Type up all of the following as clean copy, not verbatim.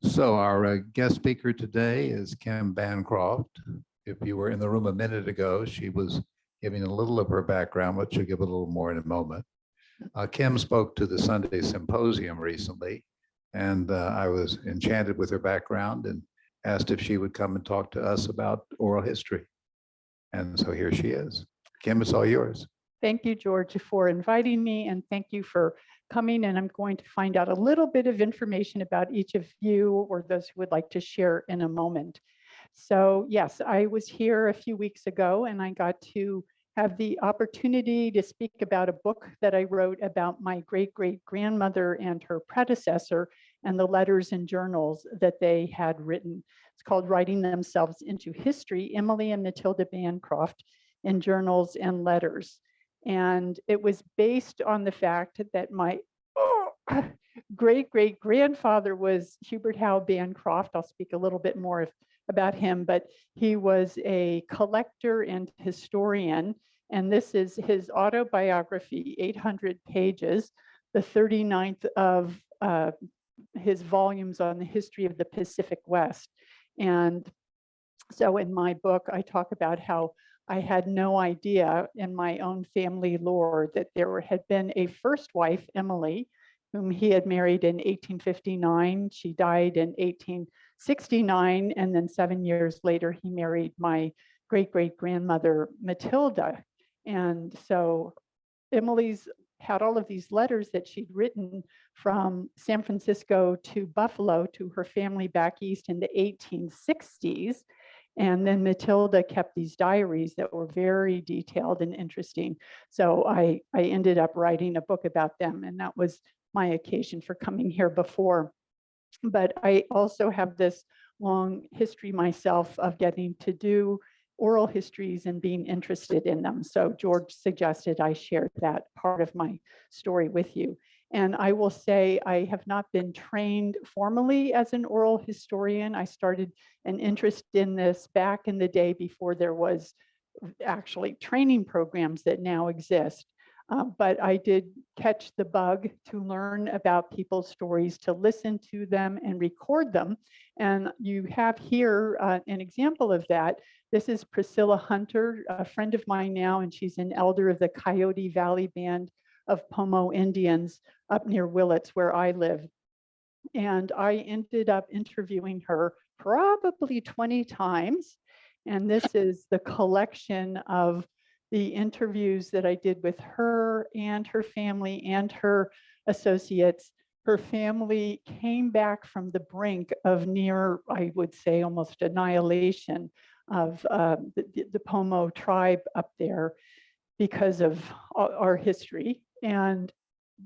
So our guest speaker today is Kim Bancroft. If you were in the room a minute ago, she was giving a little of her background, but she'll give a little more in a moment. Kim spoke to the Sunday Symposium recently, and I was enchanted with her background and asked if she would come and talk to us about oral history. And so here she is. Kim, it's all yours. Thank you, George, for inviting me, and thank you for coming. And I'm going to find out a little bit of information about each of you or those who would like to share in a moment. So yes, I was here a few weeks ago, and I got to have the opportunity to speak about a book that I wrote about my great-great-grandmother and her predecessor and the letters and journals that they had written. It's called Writing Themselves into History, Emily and Matilda Bancroft in Journals and Letters. And it was based on the fact that my great-great-grandfather was Hubert Howe Bancroft. I'll speak a little bit more about him, but he was a collector and historian. And this is his autobiography, 800 pages, the 39th of his volumes on the history of the Pacific West. And so in my book, I talk about how I had no idea in my own family lore that there had been a first wife, Emily, whom he had married in 1859. She died in 1869. And then 7 years later, he married my great-great-grandmother, Matilda. And so Emily's had all of these letters that she'd written from San Francisco to Buffalo to her family back east in the 1860s. And then Matilda kept these diaries that were very detailed and interesting. So I ended up writing a book about them, and that was my occasion for coming here before. But I also have this long history myself of getting to do oral histories and being interested in them. So George suggested I share that part of my story with you. And I will say I have not been trained formally as an oral historian. I started an interest in this back in the day before there was actually training programs that now exist. But I did catch the bug to learn about people's stories, to listen to them and record them. And you have here an example of that. This is Priscilla Hunter, a friend of mine now, and she's an elder of the Coyote Valley Band of Pomo Indians up near Willits, where I live. And I ended up interviewing her probably 20 times. And this is the collection of the interviews that I did with her and her family and her associates. Her family came back from the brink of near, I would say, almost annihilation of the Pomo tribe up there because of our history. And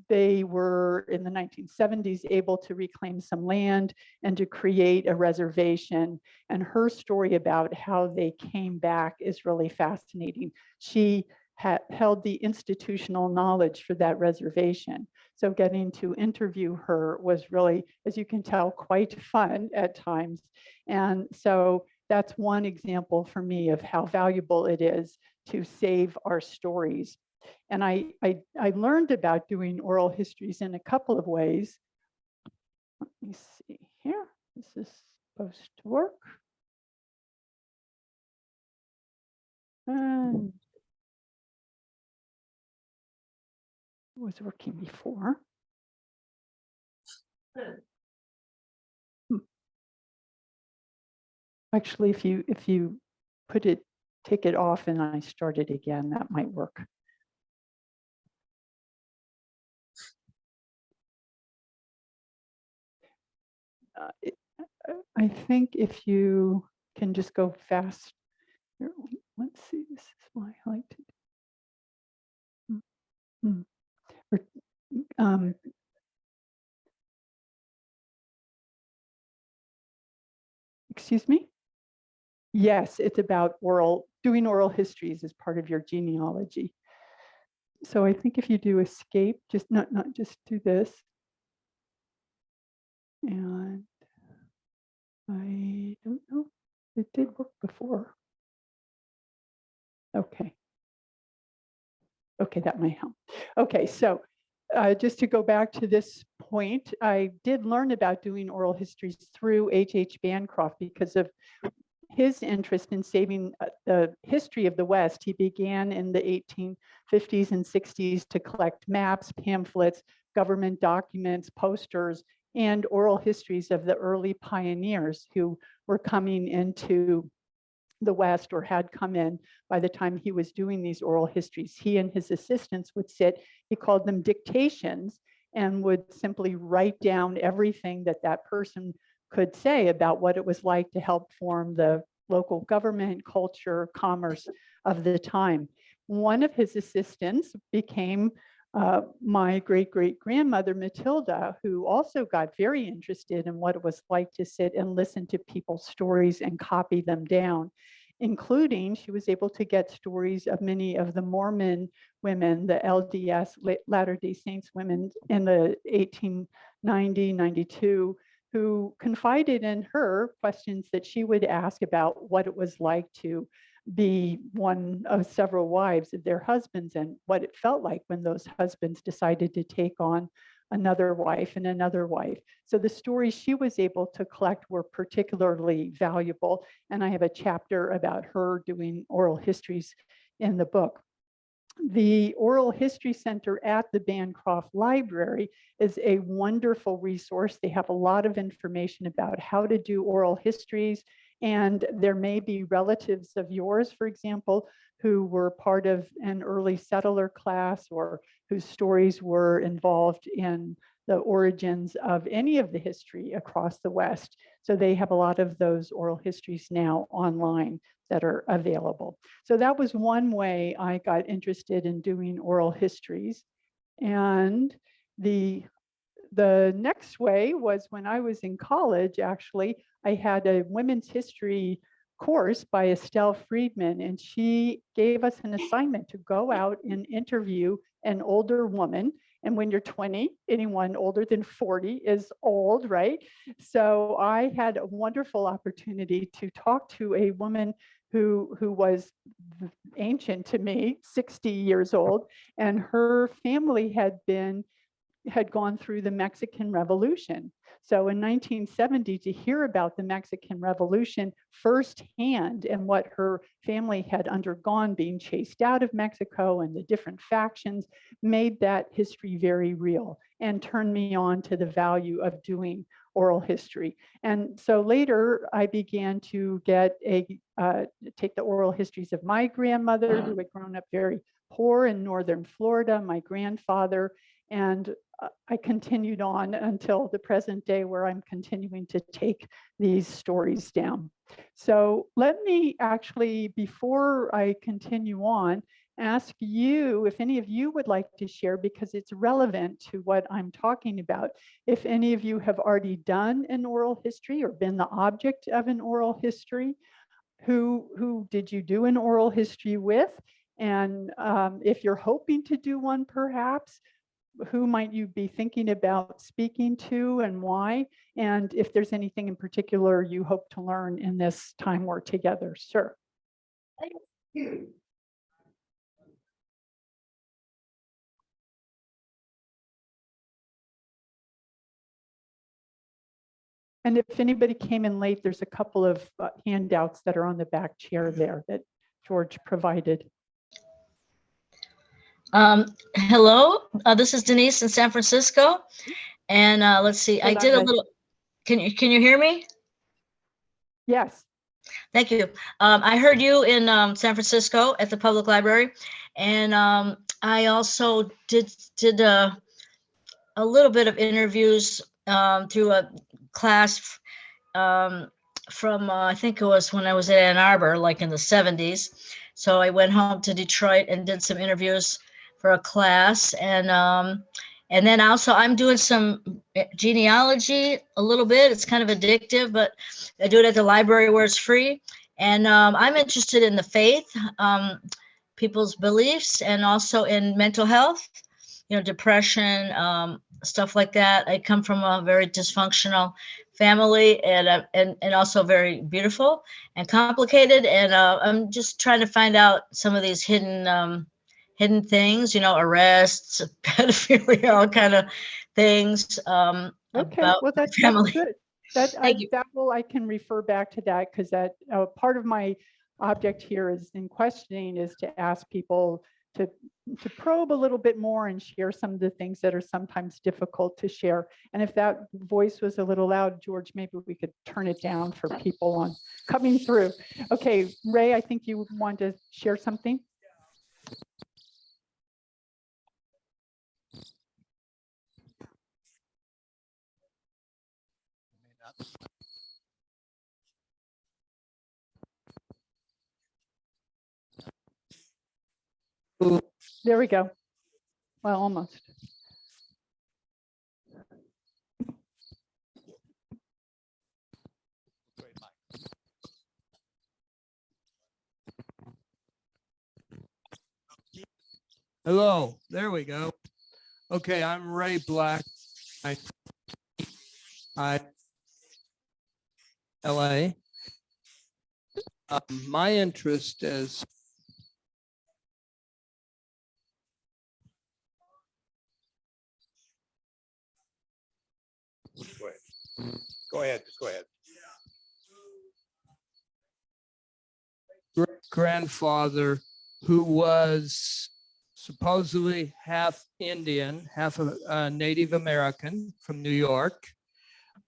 they were in the 1970s able to reclaim some land and to create a reservation. And her story about how they came back is really fascinating. She had held the institutional knowledge for that reservation. So getting to interview her was really, as you can tell, quite fun at times. And so that's one example for me of how valuable it is to save our stories. And I learned about doing oral histories in a couple of ways. Let me see here. This is supposed to work. And it was working before. Actually, if you take it off and I start it again, that might work. I think if you can just go fast. Let's see, this is why I like to. Excuse me? Yes, it's about doing oral histories as part of your genealogy. So I think if you do escape, just not just do this. And I don't know, it did work before. Okay. Okay, that might help. Okay, so just to go back to this point, I did learn about doing oral histories through H. Bancroft because of his interest in saving the history of the West. He began in the 1850s and 60s to collect maps, pamphlets, government documents, posters, and oral histories of the early pioneers who were coming into the West or had come in by the time he was doing these oral histories. He and his assistants would sit, he called them dictations, and would simply write down everything that that person could say about what it was like to help form the local government, culture, commerce of the time. One of his assistants became my great-great-grandmother, Matilda, who also got very interested in what it was like to sit and listen to people's stories and copy them down, including she was able to get stories of many of the Mormon women, the LDS, Latter-day Saints women in the 1890, 92, who confided in her questions that she would ask about what it was like to be one of several wives of their husbands and what it felt like when those husbands decided to take on another wife and another wife. So the stories she was able to collect were particularly valuable. And I have a chapter about her doing oral histories in the book. The Oral History Center at the Bancroft Library is a wonderful resource. They have a lot of information about how to do oral histories, and there may be relatives of yours, for example, who were part of an early settler class or whose stories were involved in the origins of any of the history across the West. So they have a lot of those oral histories now online that are available. So that was one way I got interested in doing oral histories. And the next way was when I was in college, actually, I had a women's history course by Estelle Friedman, and she gave us an assignment to go out and interview an older woman. And when you're 20, anyone older than 40 is old, right? So I had a wonderful opportunity to talk to a woman who was ancient to me, 60 years old, and her family had gone through the Mexican Revolution. So in 1970, to hear about the Mexican Revolution firsthand and what her family had undergone being chased out of Mexico and the different factions made that history very real and turned me on to the value of doing oral history. And so later I began to take the oral histories of my grandmother, who had grown up very poor in northern Florida, my grandfather, and I continued on until the present day where I'm continuing to take these stories down. So let me actually, before I continue on, ask you if any of you would like to share, because it's relevant to what I'm talking about. If any of you have already done an oral history or been the object of an oral history, who did you do an oral history with? And if you're hoping to do one, perhaps, who might you be thinking about speaking to and why? And if there's anything in particular you hope to learn in this time we're together, sir. Thank you. And if anybody came in late, there's a couple of handouts that are on the back chair there that George provided. Hello, this is Denise in San Francisco. And let's see, I did a little, can you hear me? Yes. Thank you. I heard you in San Francisco at the public library. And I also did a little bit of interviews through a class from, I think it was when I was at Ann Arbor, like in the 70s. So I went home to Detroit and did some interviews for a class. And then also I'm doing some genealogy a little bit. It's kind of addictive, but I do it at the library where it's free. And I'm interested in the faith, people's beliefs, and also in mental health, depression, stuff like that. I come from a very dysfunctional family, and also very beautiful and complicated. And I'm just trying to find out some of these hidden things, arrests, pedophilia, all kind of things Okay, about well, my that's family. good. That Thank you. I can refer back to that, because that part of my object here is in questioning is to ask people to probe a little bit more and share some of the things that are sometimes difficult to share. And if that voice was a little loud, George, maybe we could turn it down for people on coming through. Okay, Ray, I think you want to share something. There we go. Well, almost. Hello, there we go. Okay, I'm Ray Black. I LA. My interest is Go ahead, just go ahead. grandfather who was supposedly half Indian, half a Native American from New York.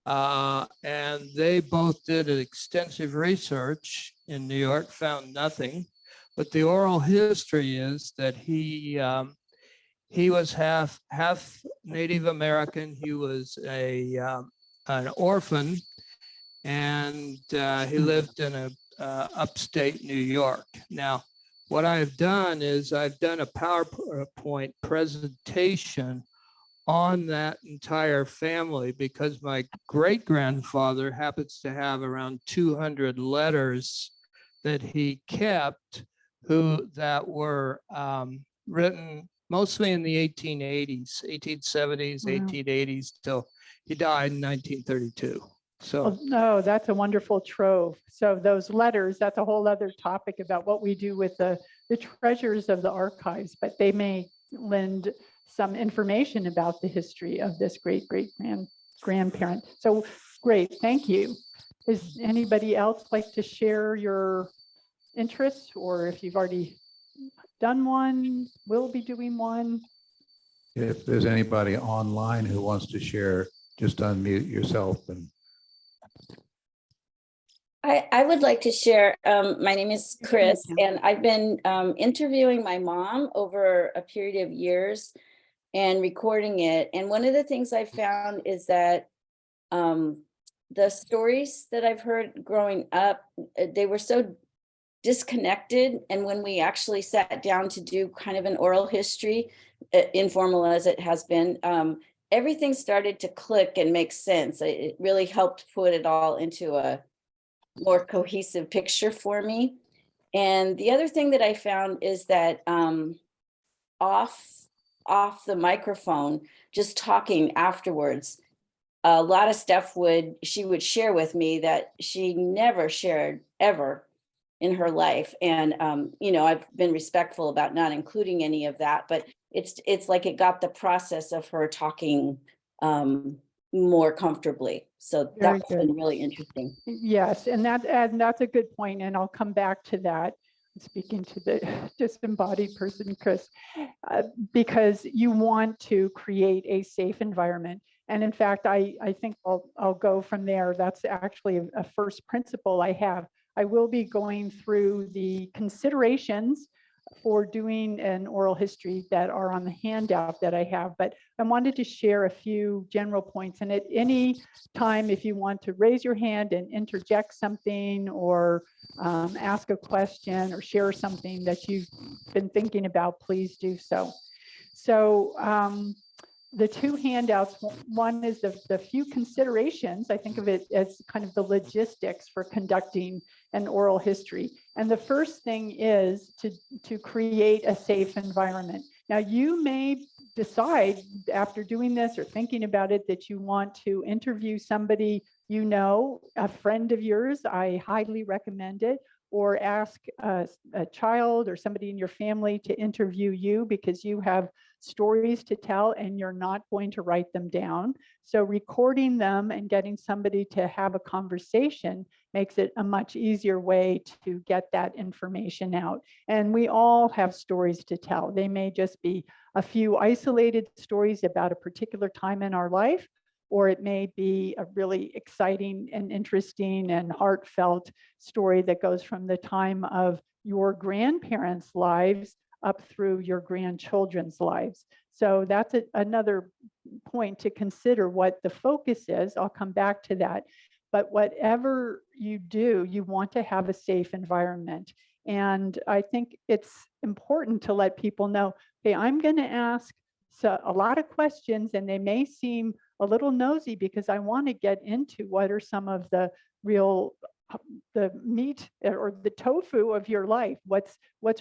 And they both did extensive research in New York, found nothing. But the oral history is that he was half Native American. He was an orphan, and he lived in upstate New York. Now, what I've done is I've done a PowerPoint presentation on that entire family, because my great-grandfather happens to have around 200 letters that he kept that were written mostly in the 1880s, 1870s, Wow. 1880s, till he died in 1932. So Well, no, that's a wonderful trove. So those letters, that's a whole other topic about what we do with the treasures of the archives, but they may lend some information about the history of this grandparent. So great, thank you. Is anybody else like to share your interests, or if you've already done one, will be doing one? If there's anybody online who wants to share, just unmute yourself and I would like to share. My name is Chris, and I've been interviewing my mom over a period of years and recording it. And one of the things I found is that the stories that I've heard growing up, they were so disconnected. And when we actually sat down to do kind of an oral history, informal as it has been, everything started to click and make sense. It really helped put it all into a more cohesive picture for me. And the other thing that I found is that off the microphone, just talking afterwards, a lot of stuff she would share with me that she never shared ever in her life. And I've been respectful about not including any of that, but it's like it got the process of her talking more comfortably. So Very that's good. been really interesting. Yes, and that's a good point, and I'll come back to that, speaking to the disembodied person, Chris, because you want to create a safe environment. And in fact, I think I'll go from there. That's actually a first principle I have. I will be going through the considerations for doing an oral history that are on the handout that I have, but I wanted to share a few general points. And at any time, if you want to raise your hand and interject something, or ask a question, or share something that you've been thinking about, please do so. So the two handouts, one is the few considerations. I think of it as kind of the logistics for conducting an oral history. And the first thing is to create a safe environment. Now, you may decide after doing this or thinking about it that you want to interview somebody, a friend of yours. I highly recommend it. Or ask a child or somebody in your family to interview you, because you have stories to tell and you're not going to write them down. So recording them and getting somebody to have a conversation makes it a much easier way to get that information out. And we all have stories to tell. They may just be a few isolated stories about a particular time in our life, or it may be a really exciting and interesting and heartfelt story that goes from the time of your grandparents' lives up through your grandchildren's lives. So that's another point to consider what the focus is. I'll come back to that. But whatever you do, you want to have a safe environment. And I think it's important to let people know, hey, I'm going to ask a lot of questions, and they may seem a little nosy because I want to get into what are some of the real the meat or the tofu of your life, what's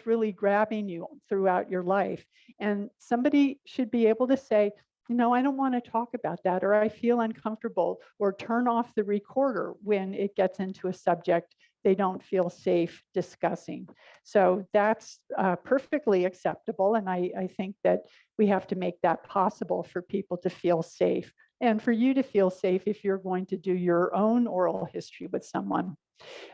really grabbing you throughout your life. And somebody should be able to say, you know, I don't want to talk about that, or I feel uncomfortable, or turn off the recorder when it gets into a subject they don't feel safe discussing. So that's perfectly acceptable. And I think that we have to make that possible for people to feel safe, and for you to feel safe if you're going to do your own oral history with someone.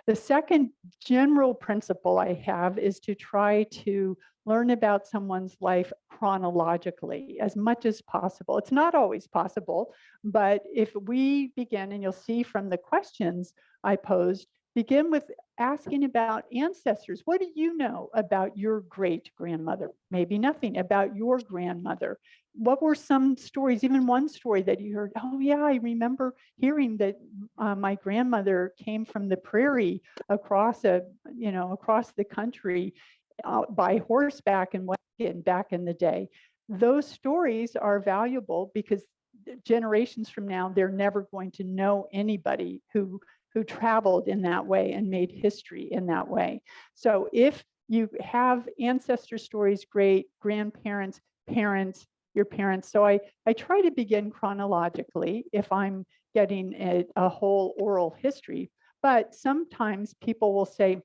The second general principle I have is to try to learn about someone's life chronologically as much as possible. It's not always possible, but if we begin, and you'll see from the questions I posed, begin with asking about ancestors. What do you know about your great grandmother? Maybe nothing about your grandmother. What were some stories, even one story that you heard? Oh yeah, I remember hearing that my grandmother came from the prairie across across the country by horseback and wagon back in the day. Those stories are valuable because generations from now, they're never going to know anybody who traveled in that way and made history in that way. So if you have ancestor stories, great grandparents, parents, your parents. So I try to begin chronologically if I'm getting a whole oral history, but sometimes people will say,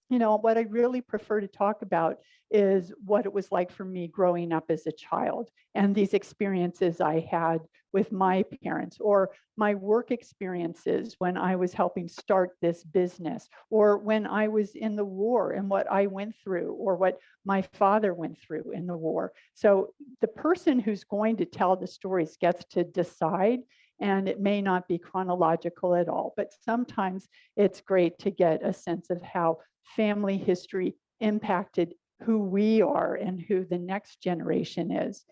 you know, what I really prefer to talk about is what it was like for me growing up as a child and these experiences I had with my parents, or my work experiences when I was helping start this business, or when I was in the war and what I went through, or what my father went through in the war. So the person who's going to tell the stories gets to decide, and it may not be chronological at all, but sometimes it's great to get a sense of how family history impacted who we are and who the next generation is.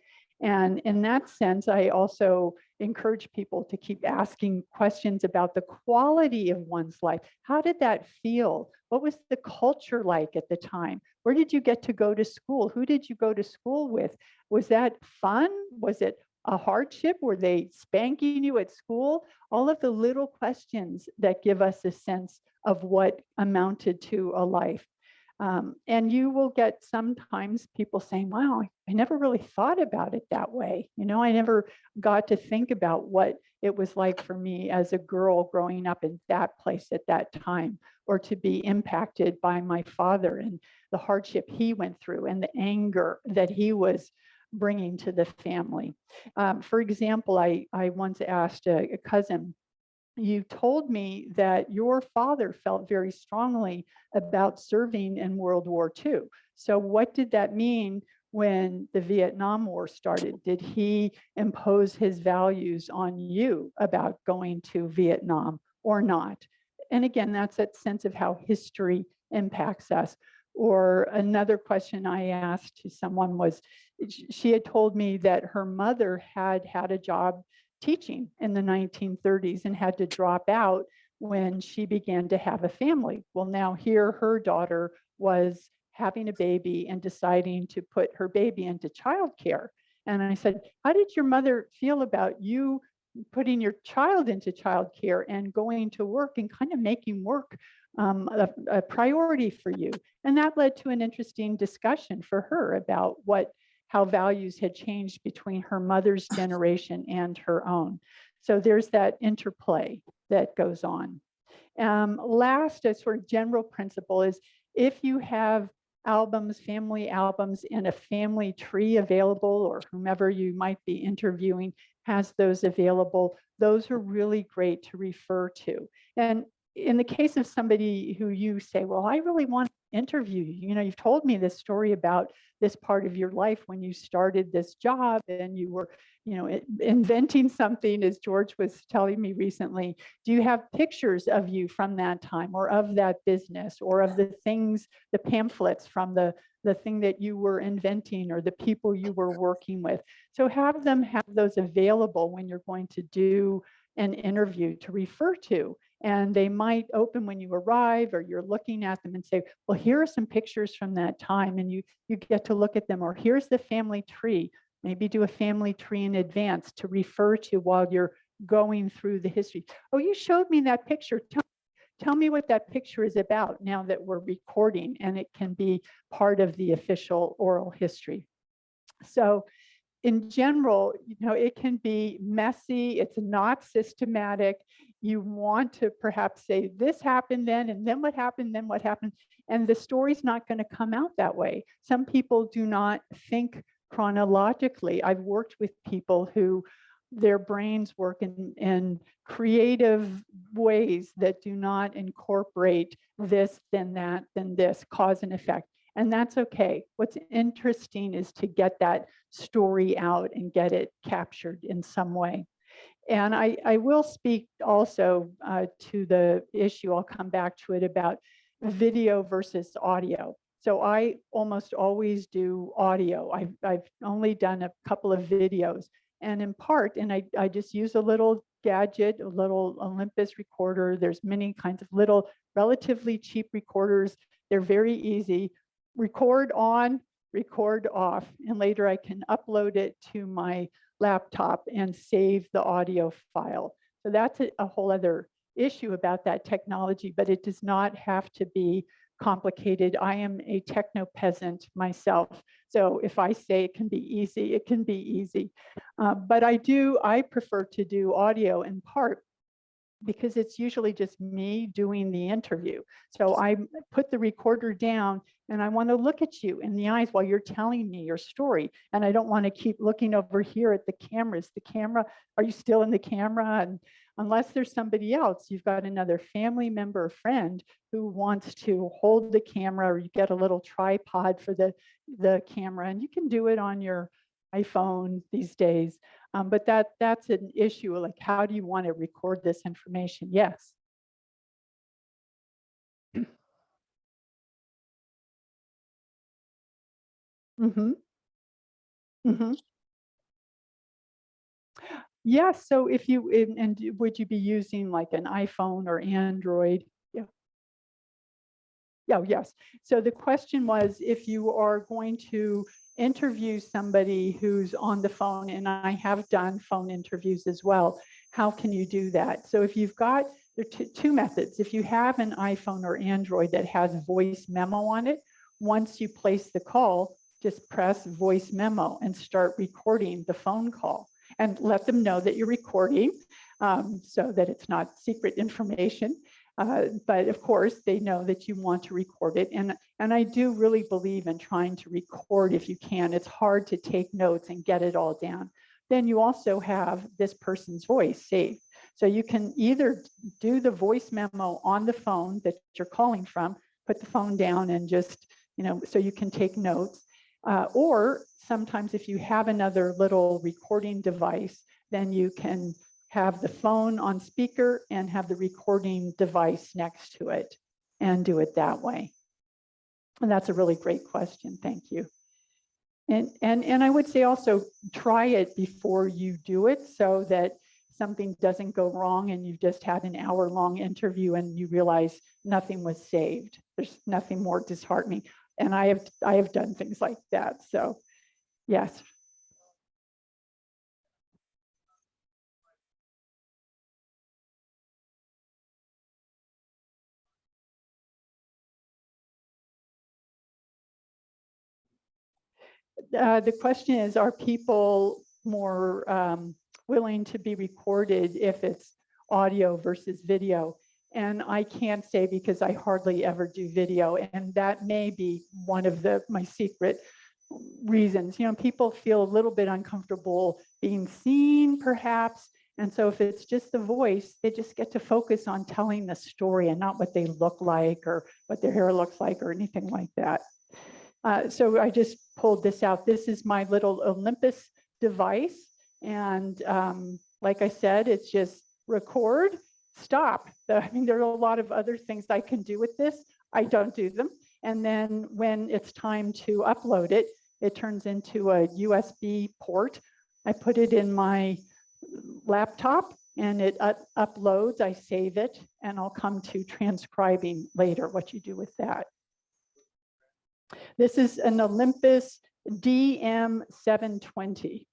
And in that sense, I also encourage people to keep asking questions about the quality of one's life. How did that feel? What was the culture like at the time? Where did you get to go to school? Who did you go to school with? Was that fun? Was it a hardship? Were they spanking you at school? All of the little questions that give us a sense of what amounted to a life. And you will get sometimes people saying, wow, I never really thought about it that way. You know, I never got to think about what it was like for me as a girl growing up in that place at that time, or to be impacted by my father and the hardship he went through and the anger that he was bringing to the family. For example, I once asked a cousin, you told me that your father felt very strongly about serving in World War II. So what did that mean when the Vietnam War started? Did he impose his values on you about going to Vietnam or not? And again, that's that sense of how history impacts us. Or another question I asked to someone was, she had told me that her mother had a job teaching in the 1930s and had to drop out when she began to have a family. Well, now here her daughter was having a baby and deciding to put her baby into childcare. And I said, how did your mother feel about you putting your child into childcare and going to work and kind of making work a priority for you? And that led to an interesting discussion for her about how values had changed between her mother's generation and her own. So there's that interplay that goes on. Last, a sort of general principle is, if you have albums, family albums, and a family tree available, or whomever you might be interviewing has those available. Those are really great to refer to. And in the case of somebody who you say, well, I really want to interview you, you know, you've told me this story about this part of your life when you started this job and you were, you know, inventing something, as George was telling me recently. Do you have pictures of you from that time, or of that business, or of the things, the pamphlets from the thing that you were inventing, or the people you were working with? So have them have those available when you're going to do an interview to refer to. And they might open when you arrive, or you're looking at them and say, well, here are some pictures from that time, and you get to look at them. Or here's the family tree. Maybe do a family tree in advance to refer to while you're going through the history. Oh, you showed me that picture. Tell me what that picture is about now that we're recording, and it can be part of the official oral history. So in general, you know, it can be messy. It's not systematic. You want to perhaps say this happened then, and then what happened, then what happened. And the story's not going to come out that way. Some people do not think chronologically. I've worked with people who their brains work in creative ways that do not incorporate this, then that, then this, cause and effect. And that's okay. What's interesting is to get that story out and get it captured in some way. And I will speak also to the issue, I'll come back to it, about video versus audio. So I almost always do audio. I've only done a couple of videos. And in part, and I just use a little gadget, a little Olympus recorder. There's many kinds of little relatively cheap recorders. They're very easy. Record on, record off, and later I can upload it to my laptop and save the audio file. So that's a whole other issue about that technology, but it does not have to be complicated. I am a techno peasant myself. So if I say it can be easy, it can be easy. But I prefer to do audio in part because it's usually just me doing the interview. So I put the recorder down and I want to look at you in the eyes while you're telling me your story. And I don't want to keep looking over here at the cameras. The camera, are you still in the camera? And unless there's somebody else, you've got another family member or friend who wants to hold the camera, or you get a little tripod for the camera, and you can do it on your iPhone these days. But that's an issue, like how do you want to record this information? Yes. Mm-hmm. Mm-hmm. Yes. So if you, and would you be using like an iPhone or Android? Yeah. Yeah, yes. So the question was, if you are going to interview somebody who's on the phone, and I have done phone interviews as well, how can you do that? So if you've got, there are two methods. If you have an iPhone or Android that has voice memo on it, once you place the call, just press voice memo and start recording the phone call, and let them know that you're recording so that it's not secret information. But of course, they know that you want to record it. And I do really believe in trying to record if you can. It's hard to take notes and get it all down. Then you also have this person's voice saved. So you can either do the voice memo on the phone that you're calling from, put the phone down and just, you know, so you can take notes. Or sometimes if you have another little recording device, then you can have the phone on speaker and have the recording device next to it and do it that way. And that's a really great question. Thank you. And I would say also try it before you do it so that something doesn't go wrong and you've just had an hour-long interview and you realize nothing was saved. There's nothing more disheartening. And I have done things like that. So yes. The question is, are people more willing to be recorded if it's audio versus video? And I can't say because I hardly ever do video, and that may be one of my secret reasons. You know, people feel a little bit uncomfortable being seen, perhaps. And so if it's just the voice, they just get to focus on telling the story and not what they look like or what their hair looks like or anything like that. So I just pulled this out. This is my little Olympus device. And like I said, it's just record, stop. I mean, there are a lot of other things I can do with this. I don't do them. And then when it's time to upload it, it turns into a USB port. I put it in my laptop and it uploads, I save it, and I'll come to transcribing later what you do with that. This is an Olympus DM720.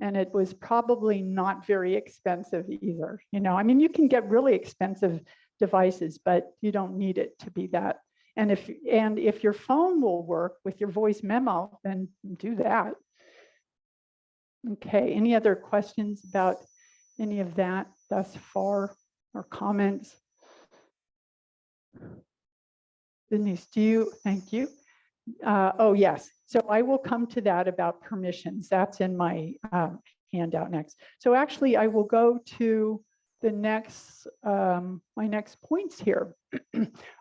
And it was probably not very expensive either. You know, I mean, you can get really expensive devices, but you don't need it to be that. And if your phone will work with your voice memo, then do that. Okay, any other questions about any of that thus far or comments? Denise, thank you. Oh, yes. So I will come to that about permissions. That's in my handout next. So actually, I will go to the next, my next points here.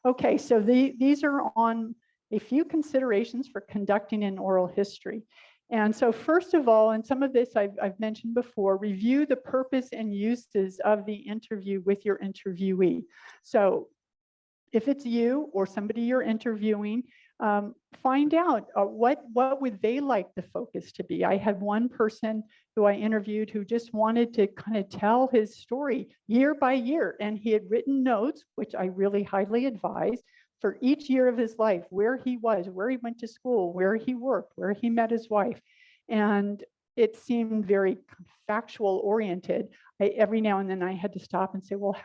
Okay, so these are on a few considerations for conducting an oral history. And so first of all, and some of this I've mentioned before, review the purpose and uses of the interview with your interviewee. So if it's you or somebody you're interviewing, find out what would they like the focus to be. I had one person who I interviewed who just wanted to kind of tell his story year by year, and he had written notes, which I really highly advise, for each year of his life, where he was, where he went to school, where he worked, where he met his wife. And it seemed very factual oriented. Every now and then I had to stop and say, well,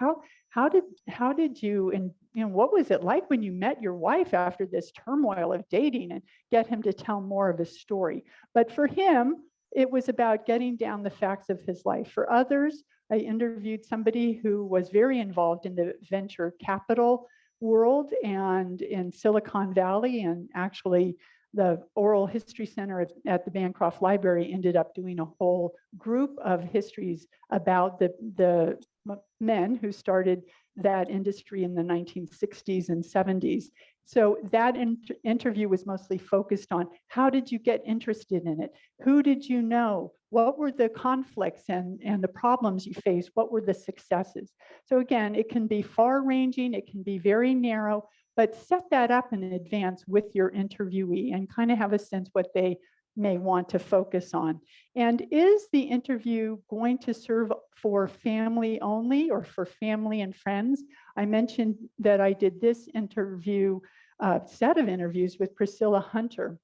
how did you, and you know, what was it like when you met your wife after this turmoil of dating, and get him to tell more of his story. But for him, it was about getting down the facts of his life. For others, I interviewed somebody who was very involved in the venture capital world and in Silicon Valley, and actually the Oral History Center at the Bancroft Library ended up doing a whole group of histories about the men who started that industry in the 1960s and 70s. So that interview was mostly focused on how did you get interested in it? Who did you know? What were the conflicts and the problems you faced? What were the successes? So again, it can be far ranging, it can be very narrow, but set that up in advance with your interviewee and kind of have a sense what they may want to focus on. And is the interview going to serve for family only or for family and friends? I mentioned that I did this interview, set of interviews with Priscilla Hunter,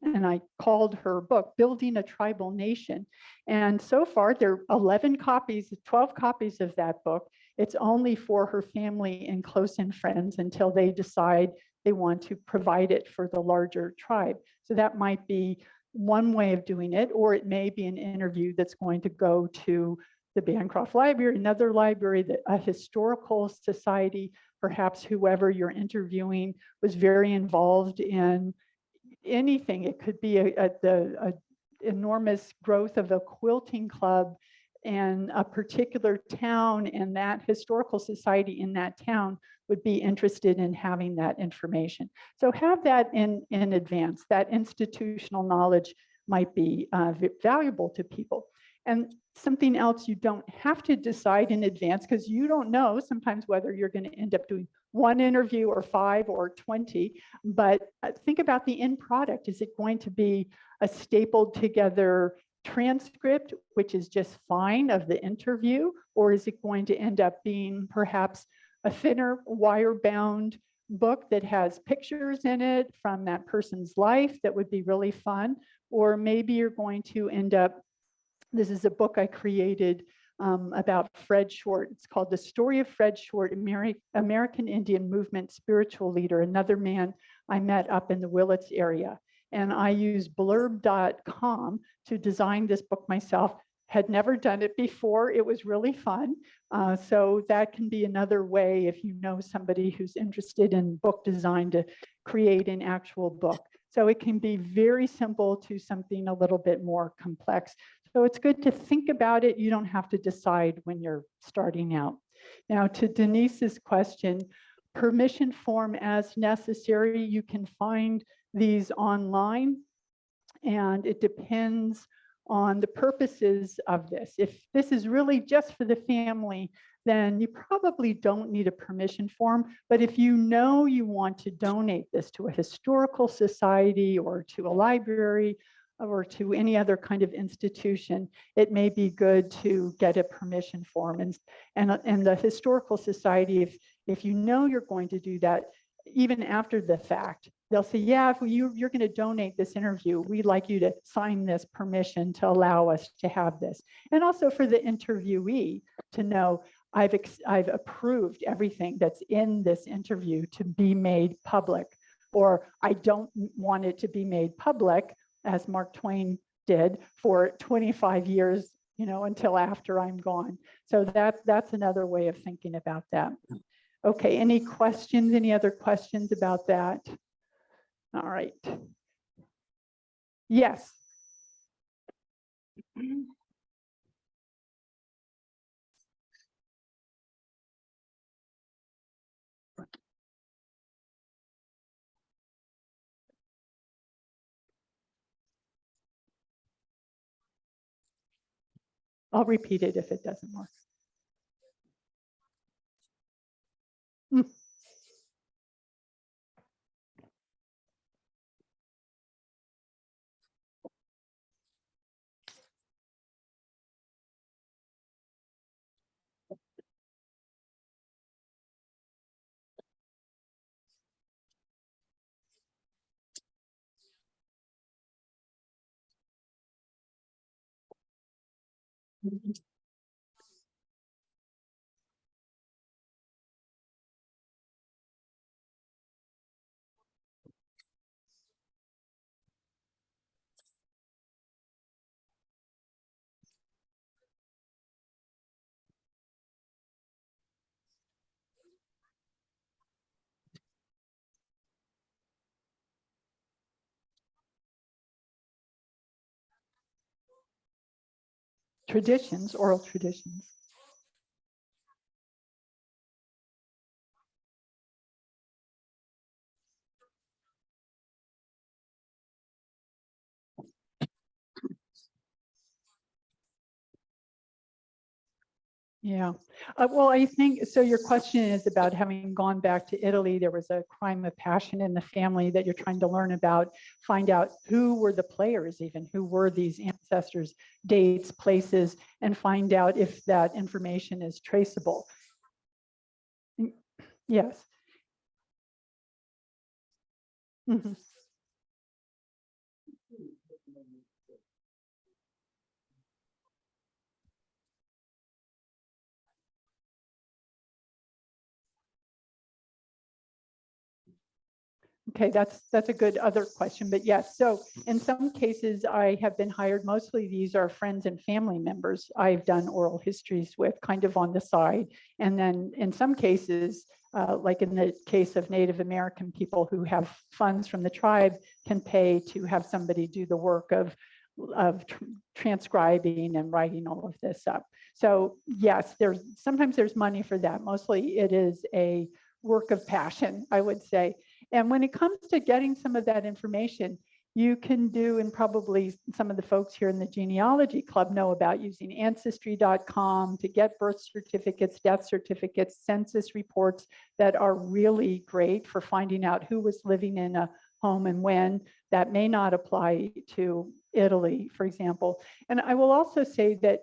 and I called her book, Building a Tribal Nation. And so far there are 11 copies, 12 copies of that book. It's only for her family and close and friends until they decide they want to provide it for the larger tribe. So that might be one way of doing it, or it may be an interview that's going to go to the Bancroft Library, another library, a historical society, perhaps whoever you're interviewing was very involved in anything. It could be the enormous growth of a quilting club in a particular town, and that historical society in that town would be interested in having that information. So have that in advance. That institutional knowledge might be valuable to people. And something else you don't have to decide in advance, because you don't know sometimes whether you're going to end up doing one interview or 5 or 20, but think about the end product. Is it going to be a stapled together transcript, which is just fine, of the interview, or is it going to end up being perhaps a thinner wire-bound book that has pictures in it from that person's life that would be really fun? Or maybe you're going to end up, this is a book I created about Fred Short. It's called The Story of Fred Short, American Indian Movement Spiritual Leader, another man I met up in the Willits area. And I use blurb.com to design this book myself. had never done it before. It was really fun. So that can be another way if you know somebody who's interested in book design to create an actual book. So it can be very simple to something a little bit more complex. So it's good to think about it. You don't have to decide when you're starting out. Now to Denise's question, permission form as necessary, you can find these online, and it depends on the purposes of this. If this is really just for the family, then you probably don't need a permission form. But if you know you want to donate this to a historical society or to a library or to any other kind of institution, it may be good to get a permission form. And the historical society, if you know you're going to do that, even after the fact, they'll say, yeah, if you're going to donate this interview, we'd like you to sign this permission to allow us to have this. And also for the interviewee to know, I've approved everything that's in this interview to be made public, or I don't want it to be made public, as Mark Twain did for 25 years, until after I'm gone. So that's another way of thinking about that. Okay, any questions, any other questions about that? All right. Yes. I'll repeat it if it doesn't work. Traditions, oral traditions. Yeah, well, I think, so your question is about having gone back to Italy, there was a crime of passion in the family that you're trying to learn about, find out who were the players, even who were these ancestors, dates, places, and find out if that information is traceable. Yes. Mhm. Okay, that's a good other question, but yes. So in some cases, I have been hired. Mostly these are friends and family members I've done oral histories with, kind of on the side. And then in some cases, like in the case of Native American people who have funds from the tribe, can pay to have somebody do the work of transcribing and writing all of this up. So yes, sometimes there's money for that. Mostly it is a work of passion, I would say. And when it comes to getting some of that information, you can do, and probably some of the folks here in the Genealogy Club know about, using ancestry.com to get birth certificates, death certificates, census reports that are really great for finding out who was living in a home and when. That may not apply to Italy, for example. And I will also say that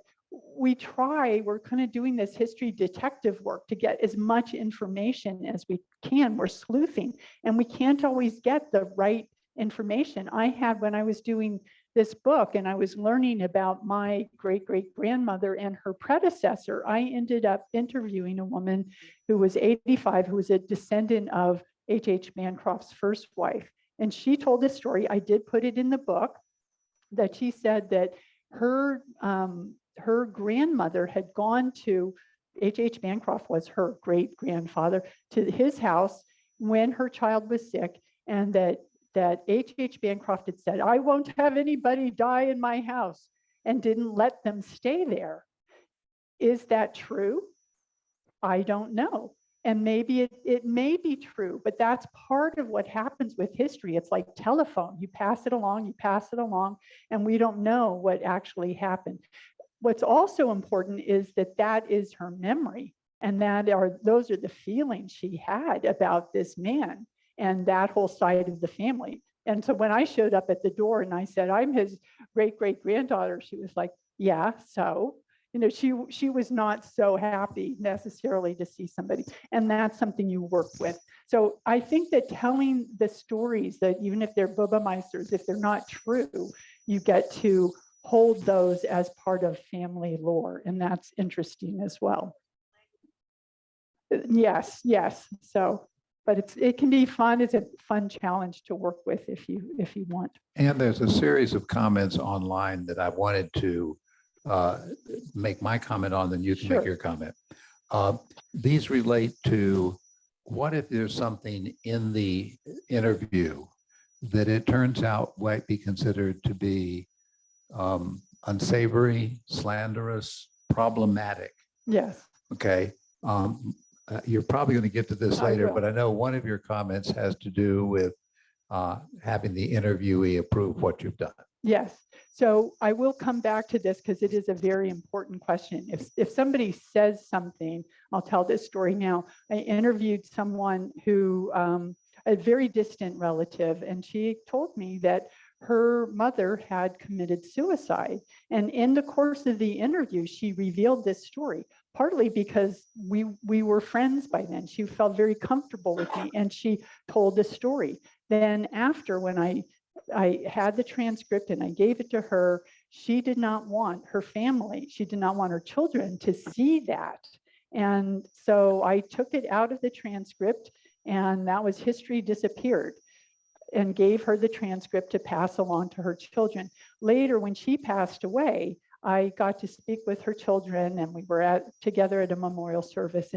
we're kind of doing this history detective work to get as much information as we can. We're sleuthing, and we can't always get the right information. When I was doing this book and I was learning about my great-great-grandmother and her predecessor, I ended up interviewing a woman who was 85, who was a descendant of H.H. Bancroft's first wife. And she told this story, I did put it in the book, that she said that her her grandmother had gone to, H.H. Bancroft was her great grandfather, to his house when her child was sick, and that H.H. Bancroft had said, I won't have anybody die in my house, and didn't let them stay there. Is that true? I don't know. And maybe it may be true, but that's part of what happens with history. It's like telephone. You pass it along, and we don't know what actually happened. What's also important is that is her memory, and those are the feelings she had about this man and that whole side of the family. And so when I showed up at the door and I said, I'm his great-great-granddaughter, she was like, yeah, so, she was not so happy necessarily to see somebody. And that's something you work with. So I think that telling the stories, that even if they're Bürgermeisters, if they're not true, you get to hold those as part of family lore. And that's interesting as well. Yes. So, but it can be fun. It's a fun challenge to work with if you want. And there's a series of comments online that I wanted to make my comment on, then you can Sure. make your comment. These relate to what if there's something in the interview that it turns out might be considered to be unsavory, slanderous, problematic. Yes. Okay. You're probably going to get to this I later, will. but I know one of your comments has to do with having the interviewee approve what you've done. Yes. So I will come back to this because it is a very important question. If somebody says something, I'll tell this story now. I interviewed someone who, a very distant relative, and she told me that her mother had committed suicide. And in the course of the interview, she revealed this story, partly because we were friends by then. She felt very comfortable with me, and she told the story. Then after, when I had the transcript and I gave it to her, she did not want her family, she did not want her children to see that. And so I took it out of the transcript, and that was history disappeared, and gave her the transcript to pass along to her children. Later, when she passed away, I got to speak with her children, and we were together at a memorial service.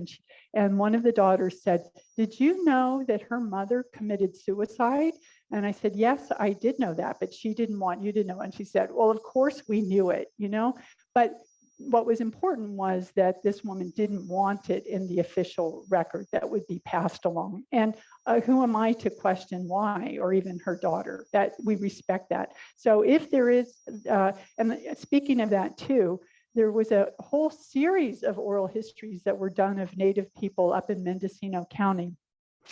And one of the daughters said, did you know that her mother committed suicide? And I said, yes, I did know that, but she didn't want you to know. And she said, well, of course we knew it, but what was important was that this woman didn't want it in the official record that would be passed along. And who am I to question why, or even her daughter? That we respect that. So if there is, and speaking of that too, there was a whole series of oral histories that were done of Native people up in Mendocino County,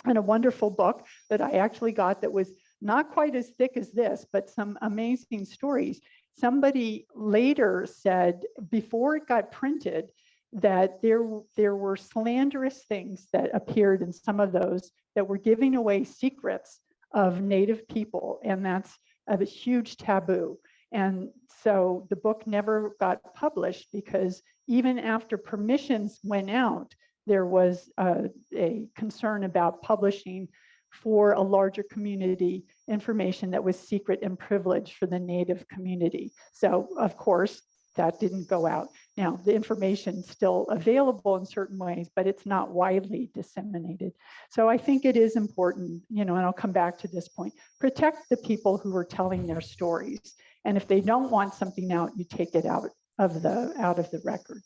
and a wonderful book that I actually got that was not quite as thick as this, but some amazing stories. Somebody later said, before it got printed, that there were slanderous things that appeared in some of those that were giving away secrets of Native people, and that's a huge taboo. And so the book never got published because even after permissions went out, there was a concern about publishing for a larger community information that was secret and privileged for the Native community. So of course, that didn't go out. Now, the information's still available in certain ways, but it's not widely disseminated. So I think it is important, and I'll come back to this point, protect the people who are telling their stories. And if they don't want something out, you take it out of the record.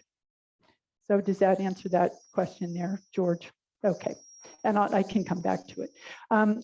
So does that answer that question there, George? Okay. And I can come back to it.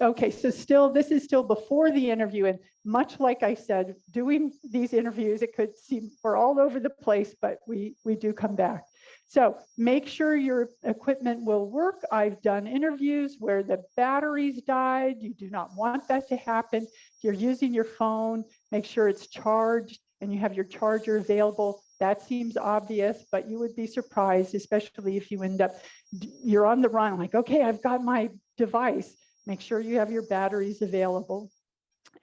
Okay, so this is still before the interview, and much like I said, doing these interviews, it could seem we're all over the place, but we do come back. So make sure your equipment will work. I've done interviews where the batteries died. You do not want that to happen. If you're using your phone, make sure it's charged and you have your charger available. That seems obvious, but you would be surprised, especially if you end up, you're on the run, like, okay, I've got my device. Make sure you have your batteries available.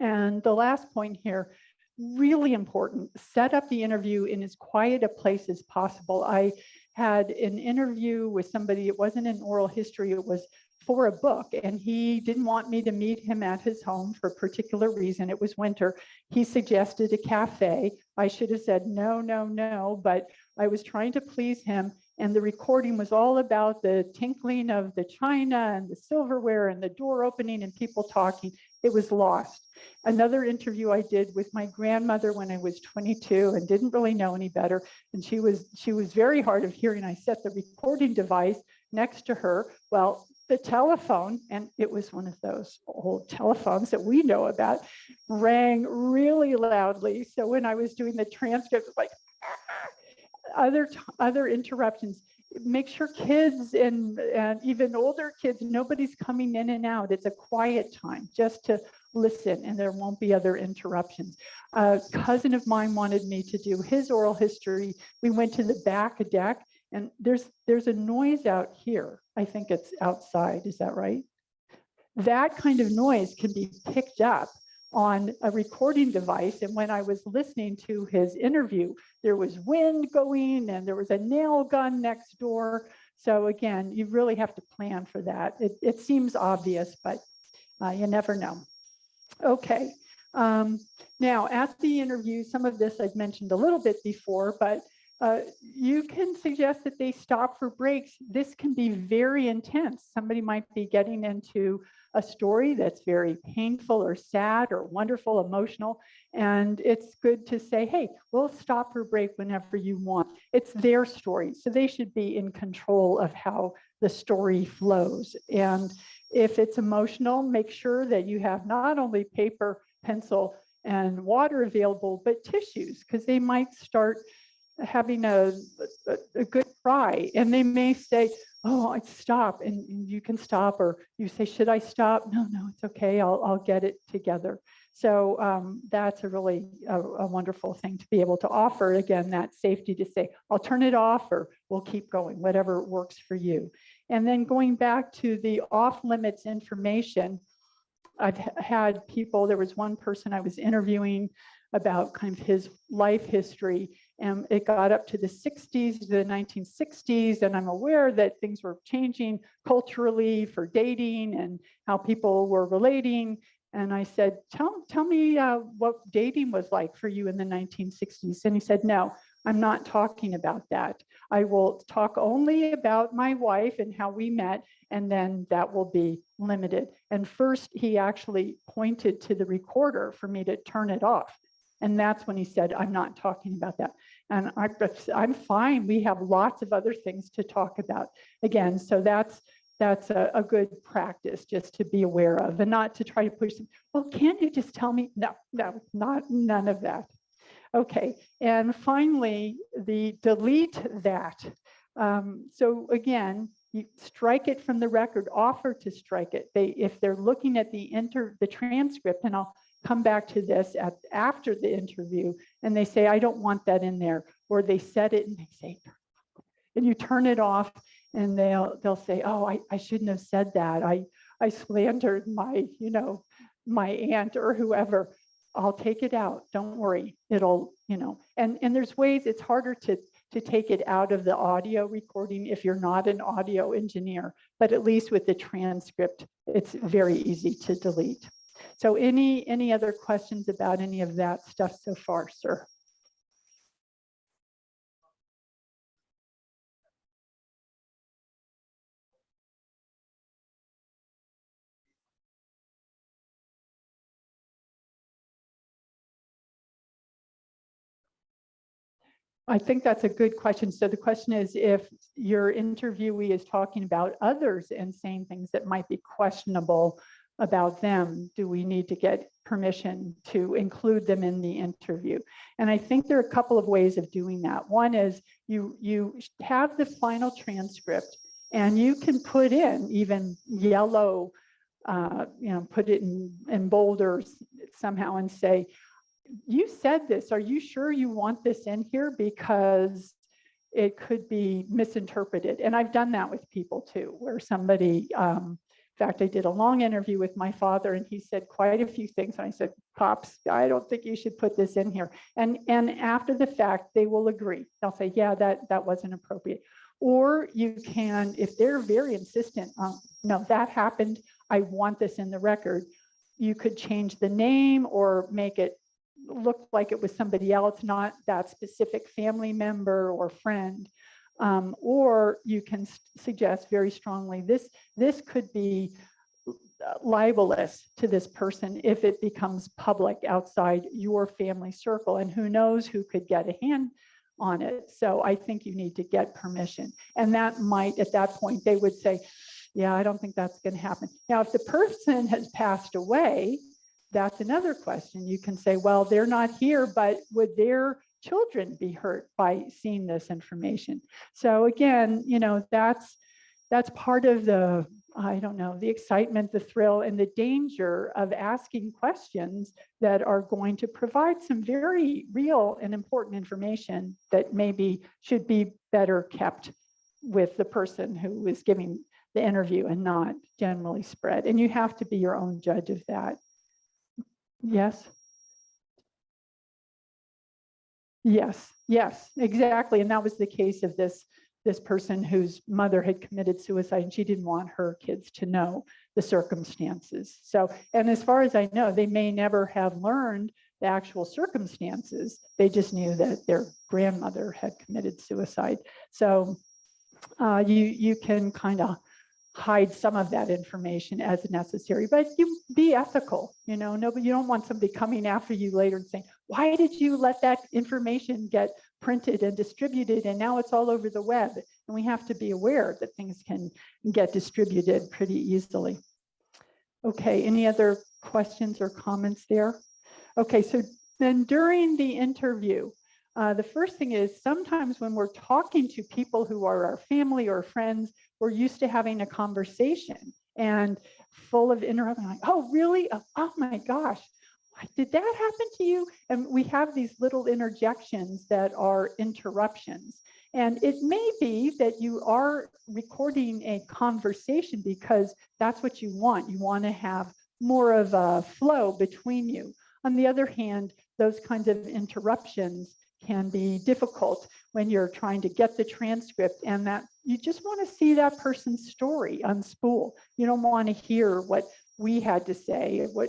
And the last point here, really important, set up the interview in as quiet a place as possible. I had an interview with somebody, it wasn't an oral history, it was for a book, and he didn't want me to meet him at his home for a particular reason. It was winter. He suggested a cafe. I should have said no, no, no, but I was trying to please him. And the recording was all about the tinkling of the china and the silverware and the door opening and people talking. It was lost. Another interview I did with my grandmother when I was 22 and didn't really know any better. And she was very hard of hearing. I set the recording device next to her. Well, the telephone, and it was one of those old telephones that we know about, rang really loudly. So when I was doing the transcript, it was like other interruptions. Make sure kids and even older kids, nobody's coming in and out. It's a quiet time just to listen, and there won't be other interruptions. A cousin of mine wanted me to do his oral history. We went to the back deck, and there's a noise out here. I think it's outside. Is that right? That kind of noise can be picked up on a recording device. And when I was listening to his interview, there was wind going and there was a nail gun next door. So again, you really have to plan for that. It seems obvious, but you never know. Okay. Now at the interview, some of this I've mentioned a little bit before, but you can suggest that they stop for breaks. This can be very intense. Somebody might be getting into a story that's very painful or sad or wonderful, emotional, and it's good to say, hey, we'll stop for break whenever you want. It's their story, so they should be in control of how the story flows. And if it's emotional, make sure that you have not only paper, pencil, and water available, but tissues, because they might start having a good cry, and they may say, oh, I stop, and you can stop, or you say, should I stop? No, it's okay, I'll get it together. So that's a really a wonderful thing to be able to offer. Again, that safety to say, I'll turn it off, or we'll keep going, whatever works for you. And then going back to the off limits information, I've had people, there was one person I was interviewing about kind of his life history, and it got up to the 60s, the 1960s, and I'm aware that things were changing culturally for dating and how people were relating. And I said, tell me what dating was like for you in the 1960s. And he said, no, I'm not talking about that. I will talk only about my wife and how we met, and then that will be limited. And first, he actually pointed to the recorder for me to turn it off. And that's when he said, I'm not talking about that. And I'm fine. We have lots of other things to talk about. Again, so that's a good practice just to be aware of, and not to try to push them. Well, can't you just tell me? No, none of that. Okay, and finally, the delete that. So again, you strike it from the record, offer to strike it. If they're looking at the transcript, and I'll come back to this after the interview, and they say, I don't want that in there, or they said it and they say, and you turn it off, and they'll say, oh, I shouldn't have said that. I slandered my aunt or whoever. I'll take it out. Don't worry. It'll, and there's ways. It's harder to take it out of the audio recording if you're not an audio engineer, but at least with the transcript, it's very easy to delete. So any other questions about any of that stuff so far, sir? I think that's a good question. So the question is, if your interviewee is talking about others and saying things that might be questionable about them, do we need to get permission to include them in the interview? And I think there are a couple of ways of doing that. One is you have the final transcript, and you can put in even yellow, put it in boulders somehow and say, you said this, are you sure you want this in here? Because it could be misinterpreted. And I've done that with people too, where somebody, in fact, I did a long interview with my father, and he said quite a few things. And I said, Pops, I don't think you should put this in here. And after the fact, they will agree. They'll say, yeah, that wasn't appropriate. Or you can, if they're very insistent, no, that happened, I want this in the record, you could change the name or make it look like it was somebody else, not that specific family member or friend. Or you can suggest very strongly, this could be libelous to this person if it becomes public outside your family circle, and who knows who could get a hand on it. So I think you need to get permission. And that might, at that point, they would say, yeah, I don't think that's going to happen. Now, if the person has passed away, that's another question. You can say, well, they're not here, but would their children be hurt by seeing this information? So again, you know, that's part of the, I don't know, the excitement, the thrill, and the danger of asking questions that are going to provide some very real and important information that maybe should be better kept with the person who is giving the interview and not generally spread. And you have to be your own judge of that. Yes. Yes, exactly. And that was the case of this person whose mother had committed suicide, and she didn't want her kids to know the circumstances. So, and as far as I know, they may never have learned the actual circumstances. They just knew that their grandmother had committed suicide. So you can kind of hide some of that information as necessary, but you be ethical, you know, nobody, you don't want somebody coming after you later and saying, why did you let that information get printed and distributed and now it's all over the web? And we have to be aware that things can get distributed pretty easily. Okay, any other questions or comments there? Okay, so then during the interview, the first thing is sometimes when we're talking to people who are our family or friends, we're used to having a conversation and full of interrupting, like, oh, really? Oh my gosh, did that happen to you? And we have these little interjections that are interruptions. And it may be that you are recording a conversation because that's what you want. You want to have more of a flow between you. On the other hand, those kinds of interruptions can be difficult when you're trying to get the transcript, and that you just want to see that person's story unspool. You don't want to hear what we had to say, what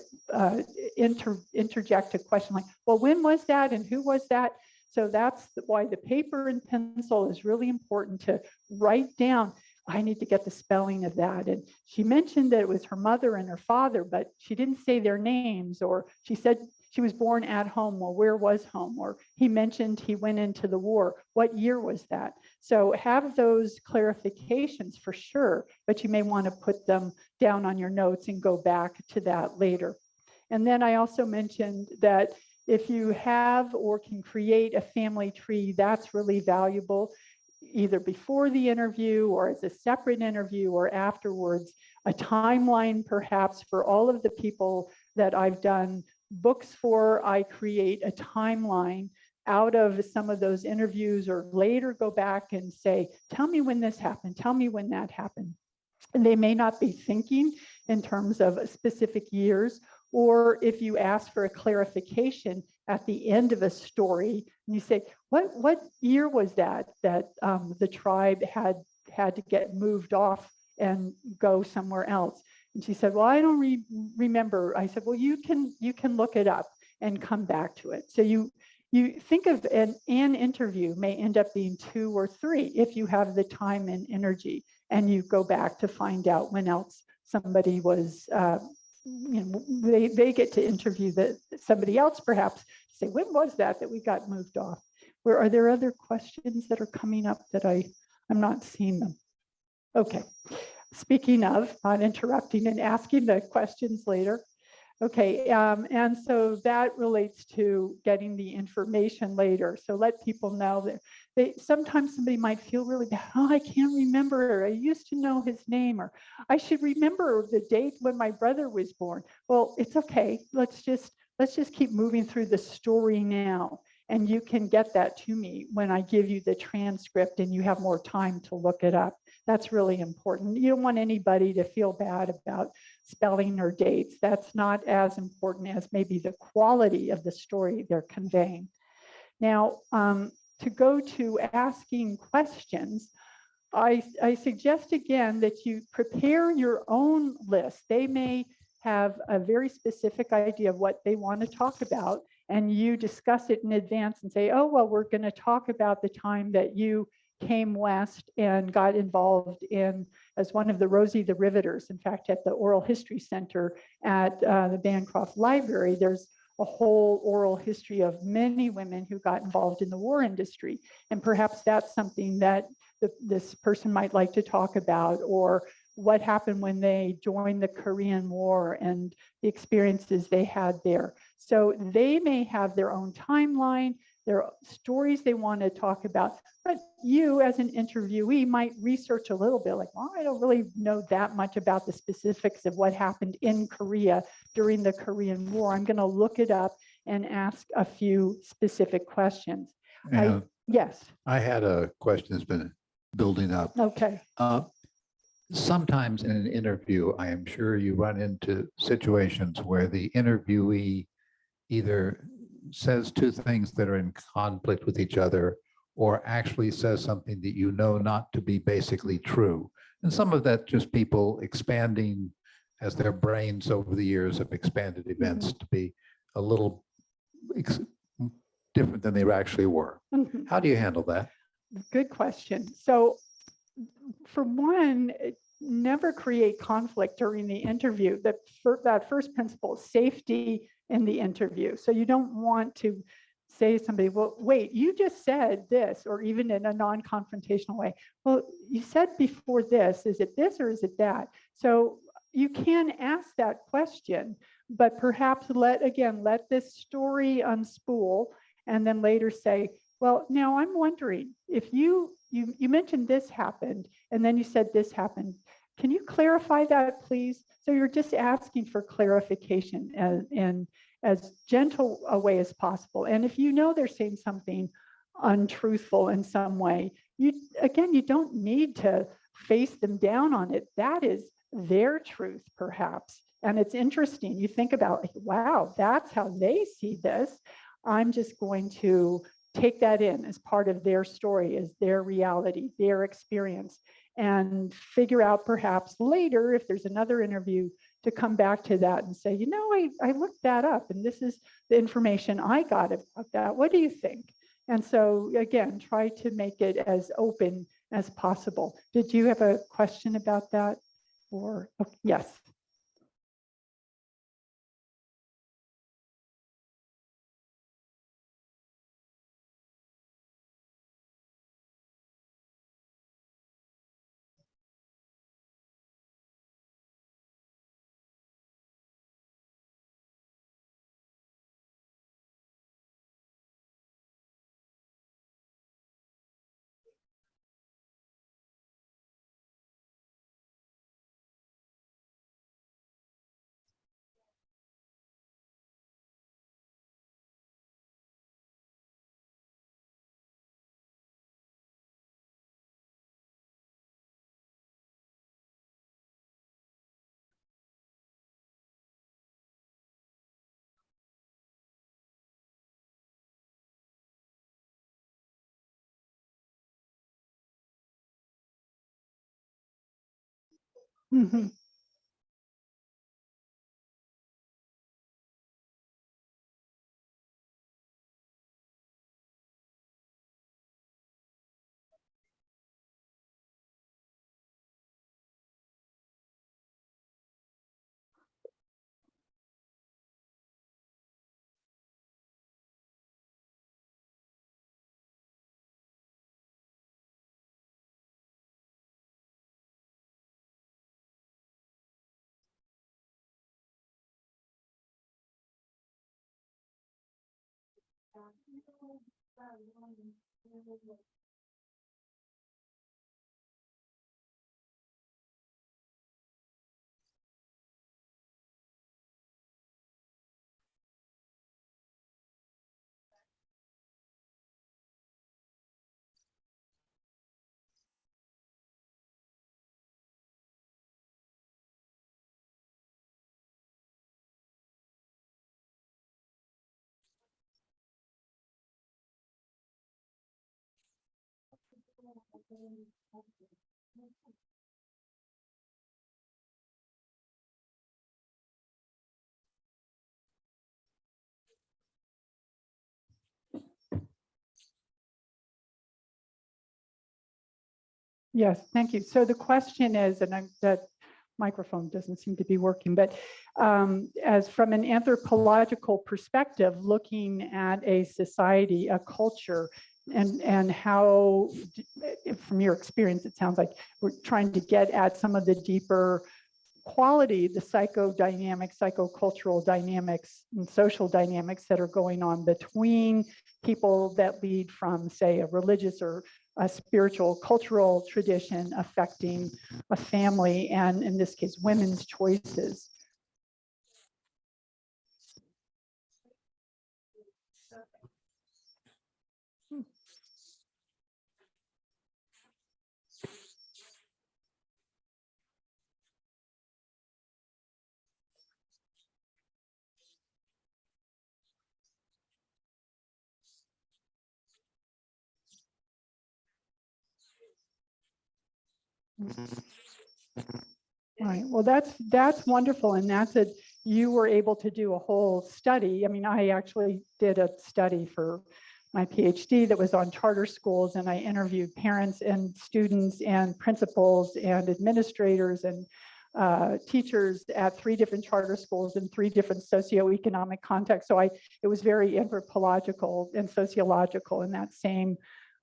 interject a question like, well, when was that and who was that? So that's why the paper and pencil is really important, to write down, I need to get the spelling of that. And she mentioned that it was her mother and her father, but she didn't say their names, or she said she was born at home. Well, where was home? Or he mentioned he went into the war. What year was that? So have those clarifications for sure, but you may want to put them down on your notes and go back to that later. And then I also mentioned that if you have or can create a family tree, that's really valuable, either before the interview or as a separate interview or afterwards. A timeline perhaps for all of the people that I've done books for, I create a timeline out of some of those interviews, or later go back and say, tell me when this happened, tell me when that happened. And they may not be thinking in terms of specific years, or if you ask for a clarification at the end of a story, and you say, what year was that the tribe had to get moved off and go somewhere else? And she said, well, I don't remember. I said, well, you can look it up and come back to it. So you think of an interview may end up being 2 or 3 if you have the time and energy, and you go back to find out when else somebody was, they get to interview somebody else perhaps, say, when was that we got moved off? Are there other questions that are coming up that I'm not seeing them? Okay. Speaking of, not interrupting and asking the questions later. Okay, and so that relates to getting the information later. So let people know that sometimes somebody might feel really bad. Oh, I can't remember. I used to know his name, or I should remember the date when my brother was born. Well, it's okay. Let's just keep moving through the story now. And you can get that to me when I give you the transcript and you have more time to look it up. That's really important. You don't want anybody to feel bad about spelling or dates. That's not as important as maybe the quality of the story they're conveying. Now, to go to asking questions, I suggest again that you prepare your own list. They may have a very specific idea of what they want to talk about, and you discuss it in advance and say, oh, well, we're going to talk about the time that you came west and got involved in as one of the Rosie the Riveters. In fact, at the Oral History Center at the Bancroft Library, there's a whole oral history of many women who got involved in the war industry. And perhaps that's something that this person might like to talk about, or what happened when they joined the Korean War and the experiences they had there. So they may have their own timeline, their stories they want to talk about, but you as an interviewee might research a little bit, like, well, I don't really know that much about the specifics of what happened in Korea during the Korean War. I'm going to look it up and ask a few specific questions. Yes. I had a question that's been building up. Okay. Sometimes in an interview, I am sure you run into situations where the interviewee either says two things that are in conflict with each other, or actually says something that you know not to be basically true. And some of that just people expanding as their brains over the years have expanded events to be a little different than they actually were. How do you handle that? Good question. So for one, never create conflict during the interview. That first principle, safety in the interview. So you don't want to say to somebody, well, wait, you just said this, or even in a non-confrontational way. Well, you said before this, is it this or is it that? So you can ask that question, but perhaps let this story unspool, and then later say, well, now I'm wondering if you mentioned this happened, and then you said this happened. Can you clarify that, please? So you're just asking for clarification in as gentle a way as possible. And if you know they're saying something untruthful in some way, you don't need to face them down on it. That is their truth, perhaps. And it's interesting. You think about, like, wow, that's how they see this. I'm just going to take that in as part of their story, as their reality, their experience, and figure out perhaps later, if there's another interview, to come back to that and say, you know, I looked that up and this is the information I got about that. What do you think? And so again, try to make it as open as possible. Did you have a question about that? Or, oh, yes. Mm-hmm. Yes, thank you. So the question is, and that microphone doesn't seem to be working, but as from an anthropological perspective, looking at a society, a culture, and how, from your experience, it sounds like we're trying to get at some of the deeper quality, the psychodynamic, psychocultural dynamics and social dynamics that are going on between people that lead from, say, a religious or a spiritual, cultural tradition affecting a family, and in this case, women's choices. Right. Well, that's wonderful, and you were able to do a whole study. I mean, I actually did a study for my PhD that was on charter schools, and I interviewed parents and students and principals and administrators and teachers at 3 different charter schools in 3 different socioeconomic contexts. So it was very anthropological and sociological in that same,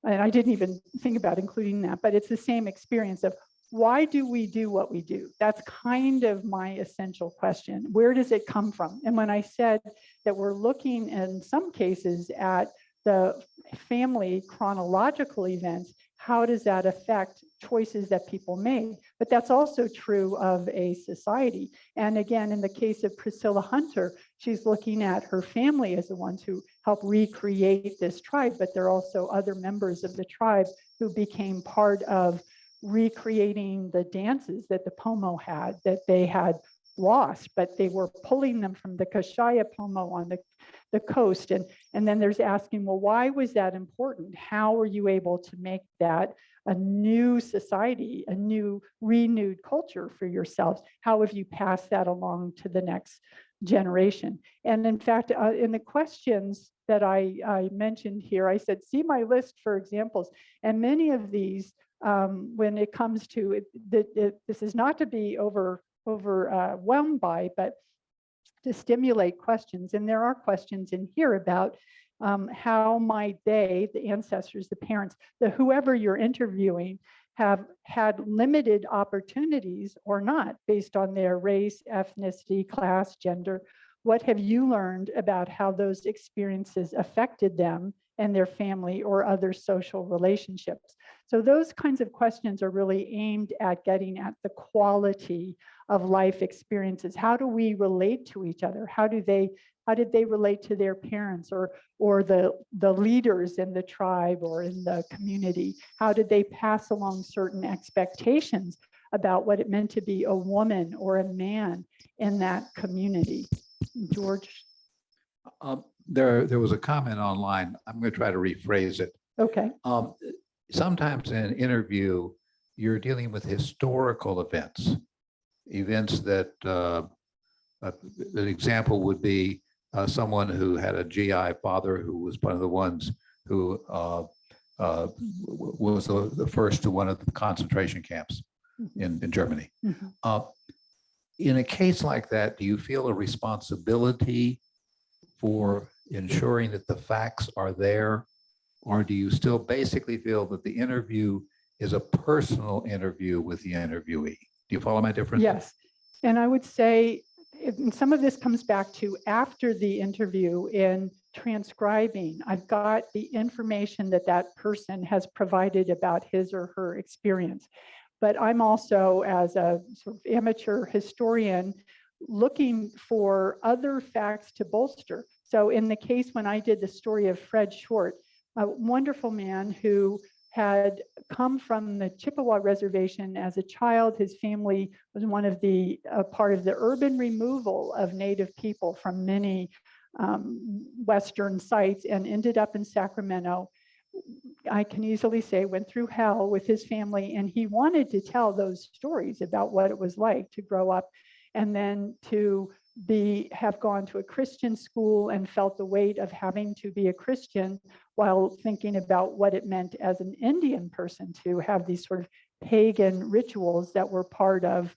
and I didn't even think about including that, but it's the same experience of why do we do what we do? That's kind of my essential question. Where does it come from? And when I said that we're looking in some cases at the family chronological events, how does that affect choices that people made? But that's also true of a society. And again, in the case of Priscilla Hunter, she's looking at her family as the ones who helped recreate this tribe, but there are also other members of the tribe who became part of recreating the dances that the Pomo had, that they had lost, but they were pulling them from the Kashaya Pomo on the coast. And then there's asking, well, why was that important? How were you able to make that a new society, a new renewed culture for yourselves? How have you passed that along to the next generation? And in fact, in the questions that I mentioned here, I said, see my list for examples. And many of these, when it comes to it, this is not to be overwhelmed by, but to stimulate questions. And there are questions in here about how might they, the ancestors, the parents, whoever you're interviewing, have had limited opportunities or not based on their race, ethnicity, class, gender. What have you learned about how those experiences affected them and their family or other social relationships? So those kinds of questions are really aimed at getting at the quality of life experiences. How do we relate to each other? How did they relate to their parents or the leaders in the tribe or in the community? How did they pass along certain expectations about what it meant to be a woman or a man in that community? George? There was a comment online. I'm going to try to rephrase it. Okay. Sometimes in an interview, you're dealing with historical events that an example would be someone who had a GI father who was one of the ones who was the first to one of the concentration camps in Germany. Mm-hmm. In a case like that, do you feel a responsibility for ensuring that the facts are there? Or do you still basically feel that the interview is a personal interview with the interviewee? Do you follow my difference? Yes. And I would say some of this comes back to after the interview in transcribing. I've got the information that person has provided about his or her experience. But I'm also, as a sort of amateur historian, looking for other facts to bolster. So in the case when I did the story of Fred Short, a wonderful man who had come from the Chippewa Reservation as a child. His family was one of the part of the urban removal of Native people from many Western sites and ended up in Sacramento. I can easily say, went through hell with his family, and he wanted to tell those stories about what it was like to grow up and then to have gone to a Christian school and felt the weight of having to be a Christian while thinking about what it meant as an Indian person to have these sort of pagan rituals that were part of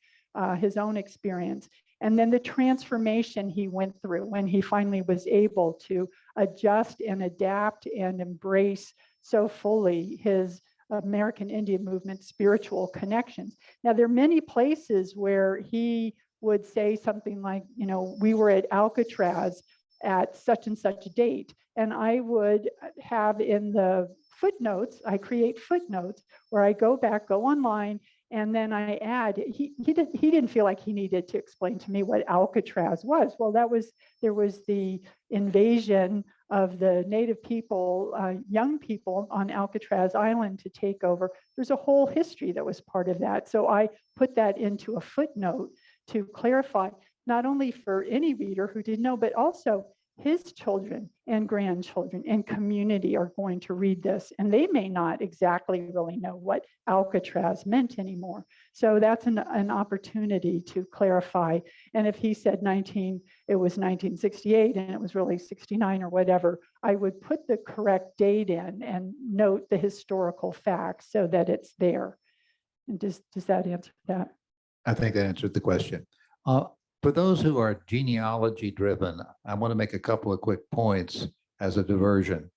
his own experience. And then the transformation he went through when he finally was able to adjust and adapt and embrace so fully his American Indian movement spiritual connections. Now, there are many places where he would say something like, you know, we were at Alcatraz at such and such a date. And I would have in the footnotes, I create footnotes where I go back, go online, and then I add, he didn't feel like he needed to explain to me what Alcatraz was. Well, there was the invasion of the native people, young people on Alcatraz Island to take over. There's a whole history that was part of that. So I put that into a footnote to clarify, not only for any reader who didn't know, but also his children and grandchildren and community are going to read this, and they may not exactly really know what Alcatraz meant anymore. So that's an opportunity to clarify. And if he said it was 1968 and it was really 69 or whatever, I would put the correct date in and note the historical facts so that it's there. And does that answer that? I think that answered the question. For those who are genealogy driven, I want to make a couple of quick points as a diversion.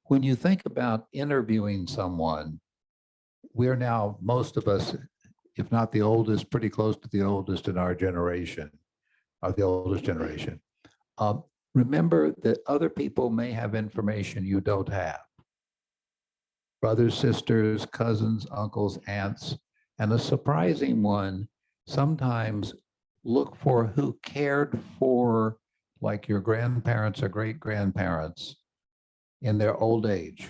When you think about interviewing someone, we're now, most of us, if not the oldest, pretty close to the oldest in our generation, or the oldest generation. Remember that other people may have information you don't have. Brothers, sisters, cousins, uncles, aunts, and a surprising one, sometimes look for who cared for, like your grandparents or great-grandparents in their old age,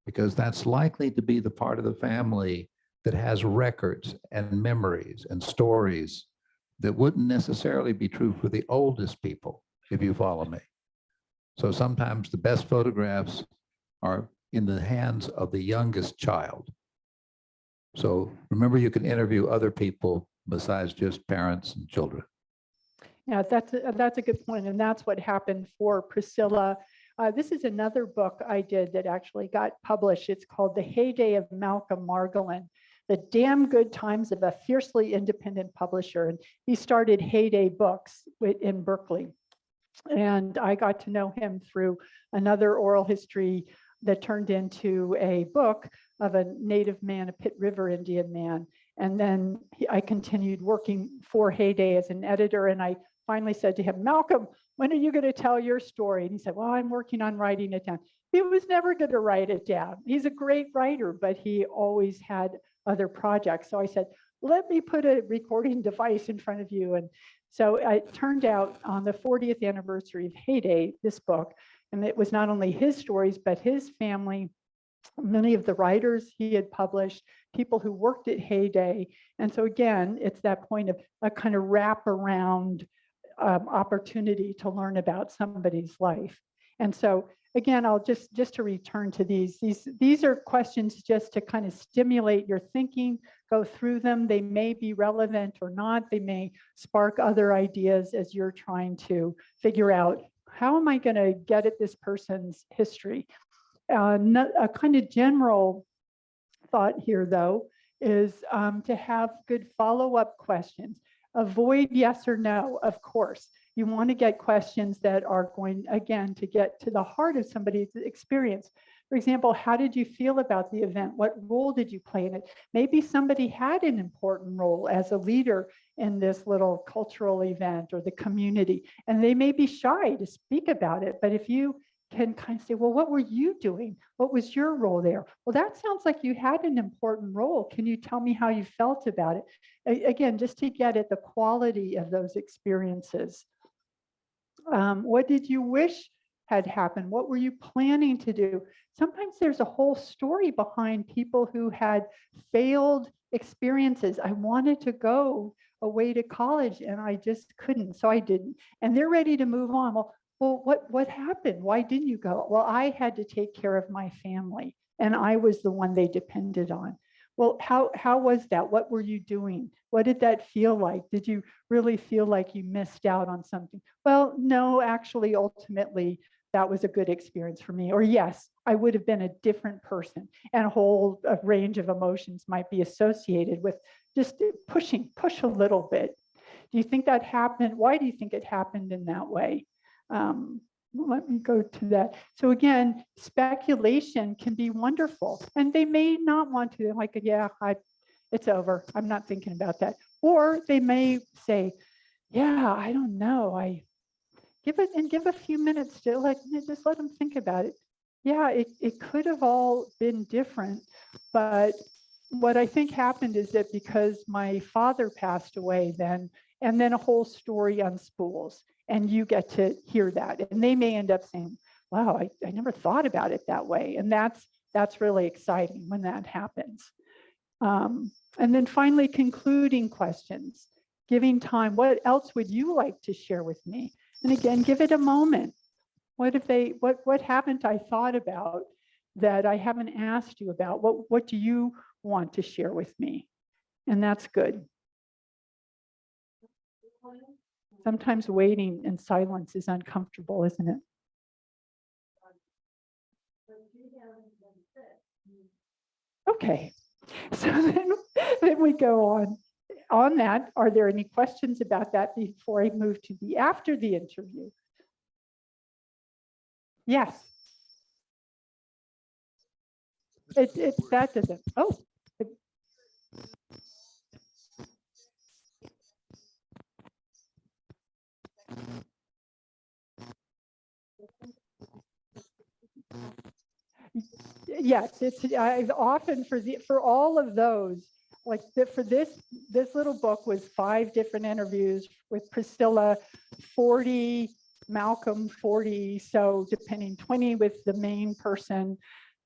because that's likely to be the part of the family that has records and memories and stories that wouldn't necessarily be true for the oldest people, if you follow me. So sometimes the best photographs are in the hands of the youngest child. So remember, you can interview other people besides just parents and children. Yeah, that's a good point. And that's what happened for Priscilla. This is another book I did that actually got published. It's called The Heyday of Malcolm Margolin, The Damn Good Times of a Fiercely Independent Publisher. And he started Heyday Books in Berkeley. And I got to know him through another oral history that turned into a book of a native man, a Pitt River Indian man. And then I continued working for Heyday as an editor. And I finally said to him, Malcolm, when are you going to tell your story? And he said, well, I'm working on writing it down. He was never going to write it down. He's a great writer, but he always had other projects. So I said, let me put a recording device in front of you. And so it turned out on the 40th anniversary of Heyday, this book, and it was not only his stories, but his family, many of the writers he had published, people who worked at Heyday. And so again, it's that point of a kind of wraparound opportunity to learn about somebody's life. And so again, I'll just to return to these are questions just to kind of stimulate your thinking, go through them. They may be relevant or not. They may spark other ideas as you're trying to figure out, how am I going to get at this person's history? A kind of general thought here, though, is to have good follow-up questions. Avoid yes or no, of course. You want to get questions that are going, again, to get to the heart of somebody's experience. For example, how did you feel about the event? What role did you play in it? Maybe somebody had an important role as a leader in this little cultural event or the community, and they may be shy to speak about it. But if you can kind of say, well, what were you doing? What was your role there? Well, that sounds like you had an important role. Can you tell me how you felt about it? Again, just to get at the quality of those experiences. What did you wish had happened? What were you planning to do? Sometimes there's a whole story behind people who had failed experiences. I wanted to go away to college and I just couldn't, so I didn't. And they're ready to move on. Well, well, what happened? Why didn't you go? Well, I had to take care of my family and I was the one they depended on. Well, how was that? What were you doing? What did that feel like? Did you really feel like you missed out on something? Well, no, actually, ultimately, that was a good experience for me. Or yes, I would have been a different person, and a whole range of emotions might be associated with just push a little bit. Do you think that happened? Why do you think it happened in that way? Let me go to that. So again, speculation can be wonderful, and they may not want to. They're like, yeah, it's over. I'm not thinking about that. Or they may say, yeah, I don't know. I give a few minutes to just let them think about it. Yeah, it could have all been different, but what I think happened is that because my father passed away then, and then a whole story unspools, and you get to hear that. And they may end up saying, wow, I never thought about it that way. And that's really exciting when that happens. And then finally, concluding questions, giving time. What else would you like to share with me? And again, give it a moment. What haven't I thought about that I haven't asked you about? What do you want to share with me? And that's good. Sometimes waiting in silence is uncomfortable, isn't it? Okay, so then we go on. On that, are there any questions about that before I move to the after the interview? Yes. That doesn't, oh. Yes, I've often for all of those, like for this little book was 5 different interviews with Priscilla, 40, Malcolm 40, so depending 20 with the main person,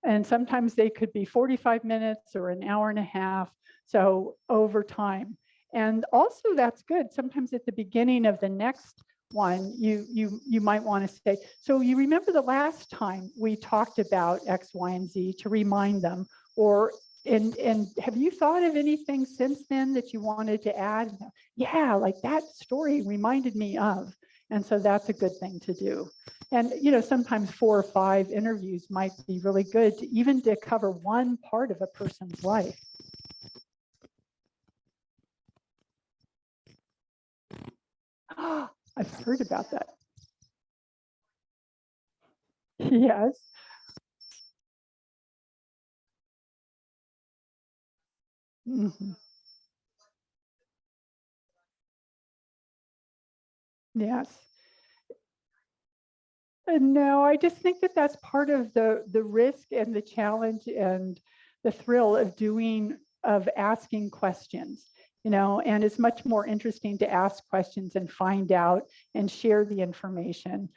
and sometimes they could be 45 minutes or an hour and a half, so over time. And also that's good. Sometimes at the beginning of the next one, you might want to say, so you remember the last time we talked about X, Y, and Z, to remind them, or and have you thought of anything since then that you wanted to add? Yeah, like that story reminded me of. And so that's a good thing to do. And sometimes 4 or 5 interviews might be really good to even to cover one part of a person's life. I've heard about that. Yes. Mm-hmm. Yes. No, I just think that that's part of the risk and the challenge and the thrill of asking questions, and it's much more interesting to ask questions and find out and share the information,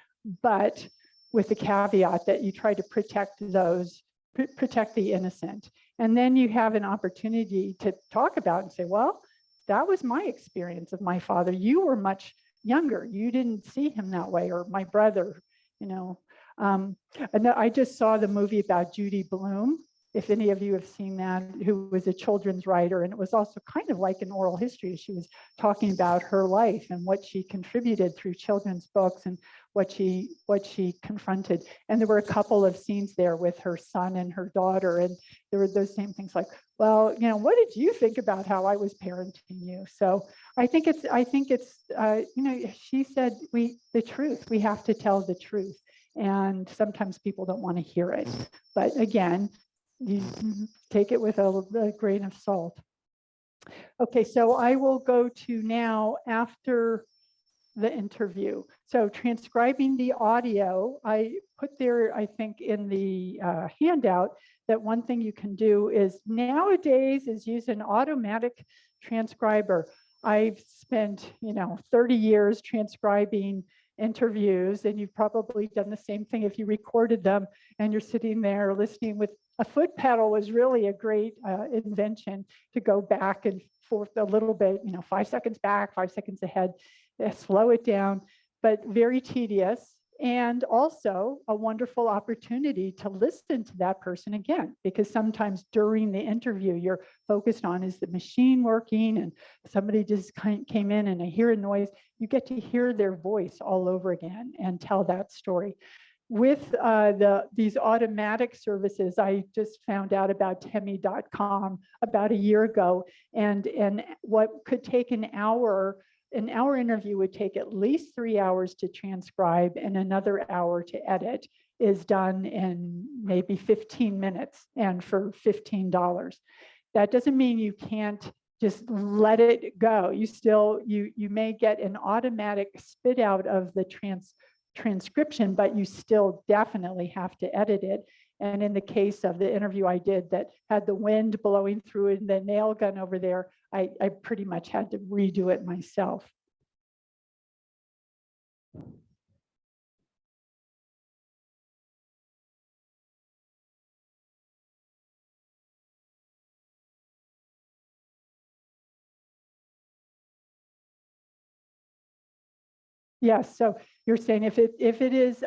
but with the caveat that you try to protect the innocent. And then you have an opportunity to talk about and say, well, that was my experience of my father. You were much younger. You didn't see him that way, or my brother. And I just saw the movie about Judy Blume, if any of you have seen that, who was a children's writer, and it was also kind of like an oral history. She was talking about her life and what she contributed through children's books and what she confronted. And there were a couple of scenes there with her son and her daughter, and there were those same things like, well, what did you think about how I was parenting you? So I think it's she said the truth. We have to tell the truth, and sometimes people don't want to hear it. But again, you take it with a grain of salt. Okay, so I will go to now after the interview. So transcribing the audio, I put there, I think in the handout, that one thing you can do is nowadays is use an automatic transcriber. I've spent 30 years transcribing interviews, and you've probably done the same thing if you recorded them and you're sitting there listening with a foot pedal. Was really a great invention to go back and forth a little bit, 5 seconds back, 5 seconds ahead, slow it down, but very tedious. And also a wonderful opportunity to listen to that person again, because sometimes during the interview, you're focused on, is the machine working? And somebody just came in and I hear a noise. You get to hear their voice all over again and tell that story. With these automatic services, I just found out about Temi.com about a year ago, and what could take an hour interview would take at least 3 hours to transcribe and another hour to edit, is done in maybe 15 minutes and for $15. That doesn't mean you can't just let it go. You still, you may get an automatic spit out of the transcription, but you still definitely have to edit it. And in the case of the interview I did that had the wind blowing through it and the nail gun over there, I pretty much had to redo it myself. Yes, so you're saying if it is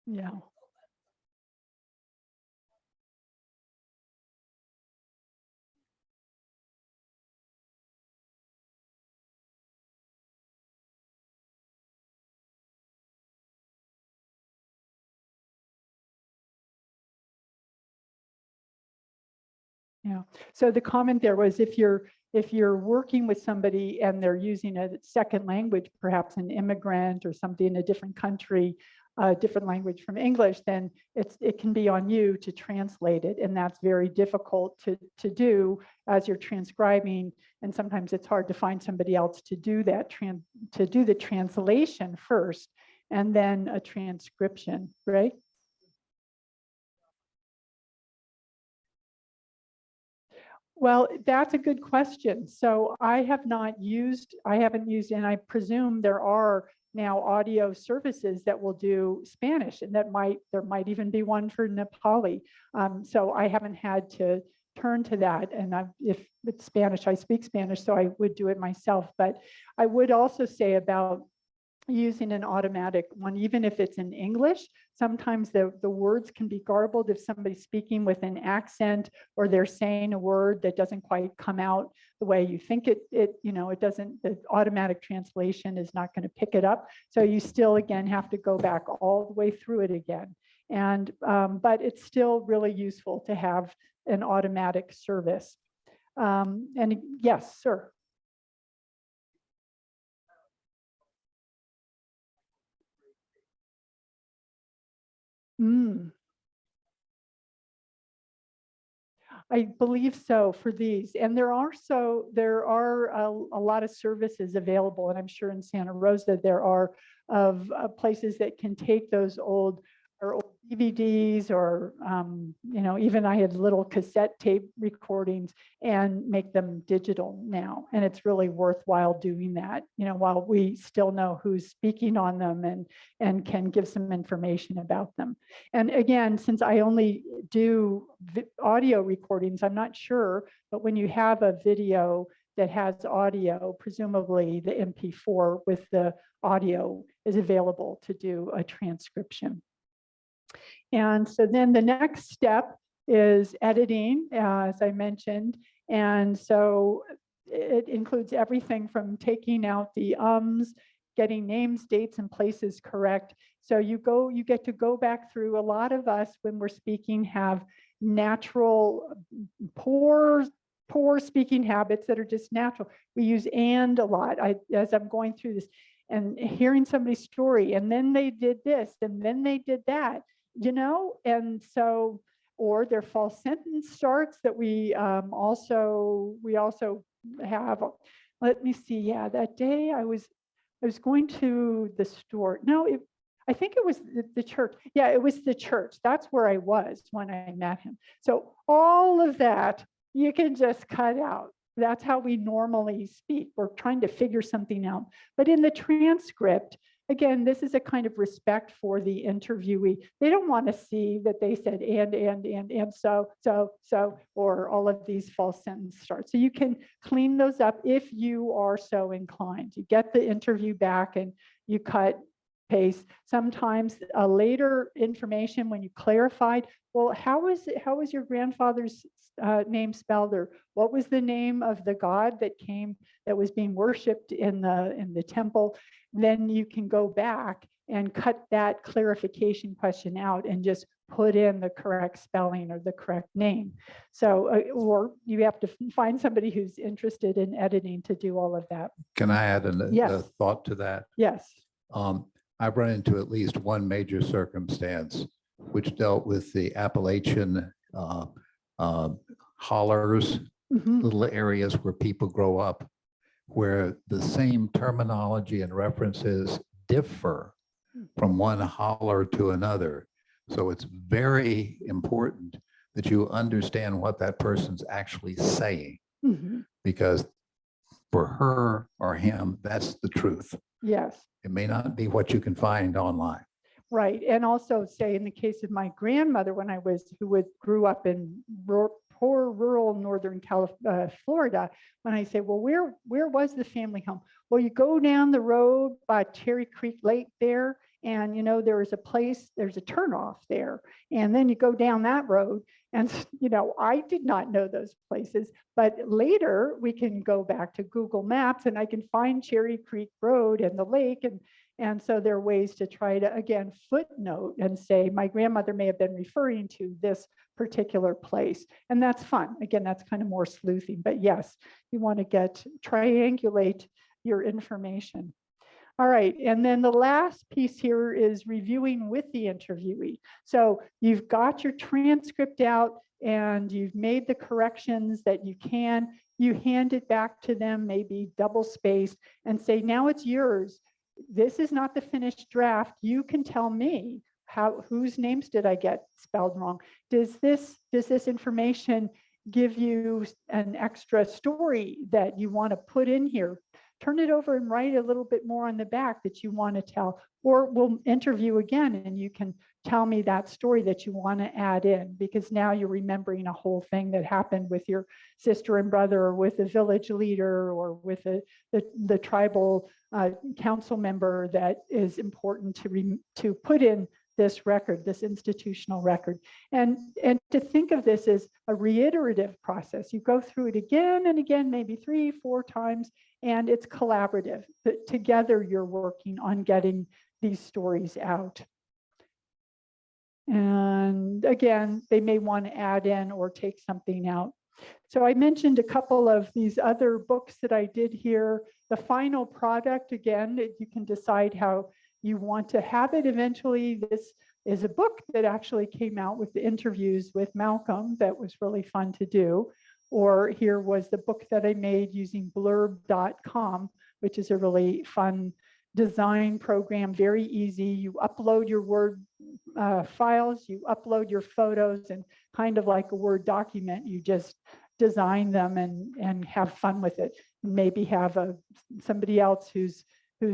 yeah. Yeah. So the comment there was if you're working with somebody and they're using a second language, perhaps an immigrant or somebody in a different country, a different language from English, then it can be on you to translate it. And that's very difficult to do as you're transcribing. And sometimes it's hard to find somebody else to do that, to do the translation first and then a transcription, right? Well, that's a good question. So I haven't used, and I presume there are now audio services that will do Spanish, and there might even be one for Nepali. So I haven't had to turn to that. And if it's Spanish, I speak Spanish, so I would do it myself. But I would also say about using an automatic one, even if it's in English, sometimes the words can be garbled if somebody's speaking with an accent or they're saying a word that doesn't quite come out the way you think it doesn't, the automatic translation is not going to pick it up. So you still, again, have to go back all the way through it again. And, but it's still really useful to have an automatic service. And yes, sir. I believe so for these. And there are a lot of services available. And I'm sure in Santa Rosa, there are of places that can take those old DVDs or, even I had little cassette tape recordings and make them digital now. And it's really worthwhile doing that, while we still know who's speaking on them and can give some information about them. And again, since I only do audio recordings, I'm not sure, but when you have a video that has audio, presumably the MP4 with the audio is available to do a transcription. And so then the next step is editing, as I mentioned. And so it includes everything from taking out the getting names, dates, and places correct. So you get to go back through. A lot of us, when we're speaking, have natural poor speaking habits that are just natural. We use and a lot. As I'm going through this and hearing somebody's story, and then they did this, and then they did that. And so, or their false sentence starts that we also have. Let me see. Yeah, that day I was going to the store. No, I think it was the church. Yeah, it was the church. That's where I was when I met him. So all of that you can just cut out. That's how we normally speak. We're trying to figure something out. But in the transcript, again, this is a kind of respect for the interviewee. They don't want to see that they said and so, or all of these false sentence starts. So you can clean those up if you are so inclined. You get the interview back and you cut, paste. Sometimes later information when you clarified, well, how was your grandfather's name spelled, or what was the name of the god that was being worshipped in the temple? Then you can go back and cut that clarification question out and just put in the correct spelling or the correct name. So, or you have to find somebody who's interested in editing to do all of that. Can I add a Yes. thought to that? Yes. I've run into at least one major circumstance which dealt with the Appalachian hollers, Mhm. little areas where people grow up, where the same terminology and references differ from one holler to another. So it's very important that you understand what that person's actually saying, Mhm. because for her or him, that's the truth. Yes. It may not be what you can find online. Right. And also say in the case of my grandmother, who grew up in poor rural Northern Florida, when I say, well, where was the family home? Well, you go down the road by Cherry Creek Lake there, and there's a turnoff there. And then you go down that road. And, I did not know those places, but later we can go back to Google Maps and I can find Cherry Creek Road and the lake. And so there are ways to try to, again, footnote and say, my grandmother may have been referring to this particular place. And that's fun. Again, that's kind of more sleuthing. But yes, you want to triangulate your information. All right. And then the last piece here is reviewing with the interviewee. So you've got your transcript out and you've made the corrections that you can. You hand it back to them, maybe double spaced, and say, now it's yours. This is not the finished draft. You can tell me whose names did I get spelled wrong? Does this information give you an extra story that you want to put in here? Turn it over and write a little bit more on the back that you want to tell, or we'll interview again and you can tell me that story that you want to add in, because now you're remembering a whole thing that happened with your sister and brother, or with a village leader, or with the tribal council member that is important to put in this record, this institutional record. And to think of this as a reiterative process. You go through it again and again, maybe 3-4 times, and it's collaborative. But together you're working on getting these stories out. And again, they may want to add in or take something out. So I mentioned a couple of these other books that I did here. The final product, again, you can decide how you want to have it eventually. This is a book that actually came out with the interviews with Malcolm that was really fun to do. Or here was the book that I made using blurb.com, which is a really fun design program, very easy. You upload your Word files, you upload your photos, and kind of like a Word document, you just design them and have fun with it. Maybe have somebody else who's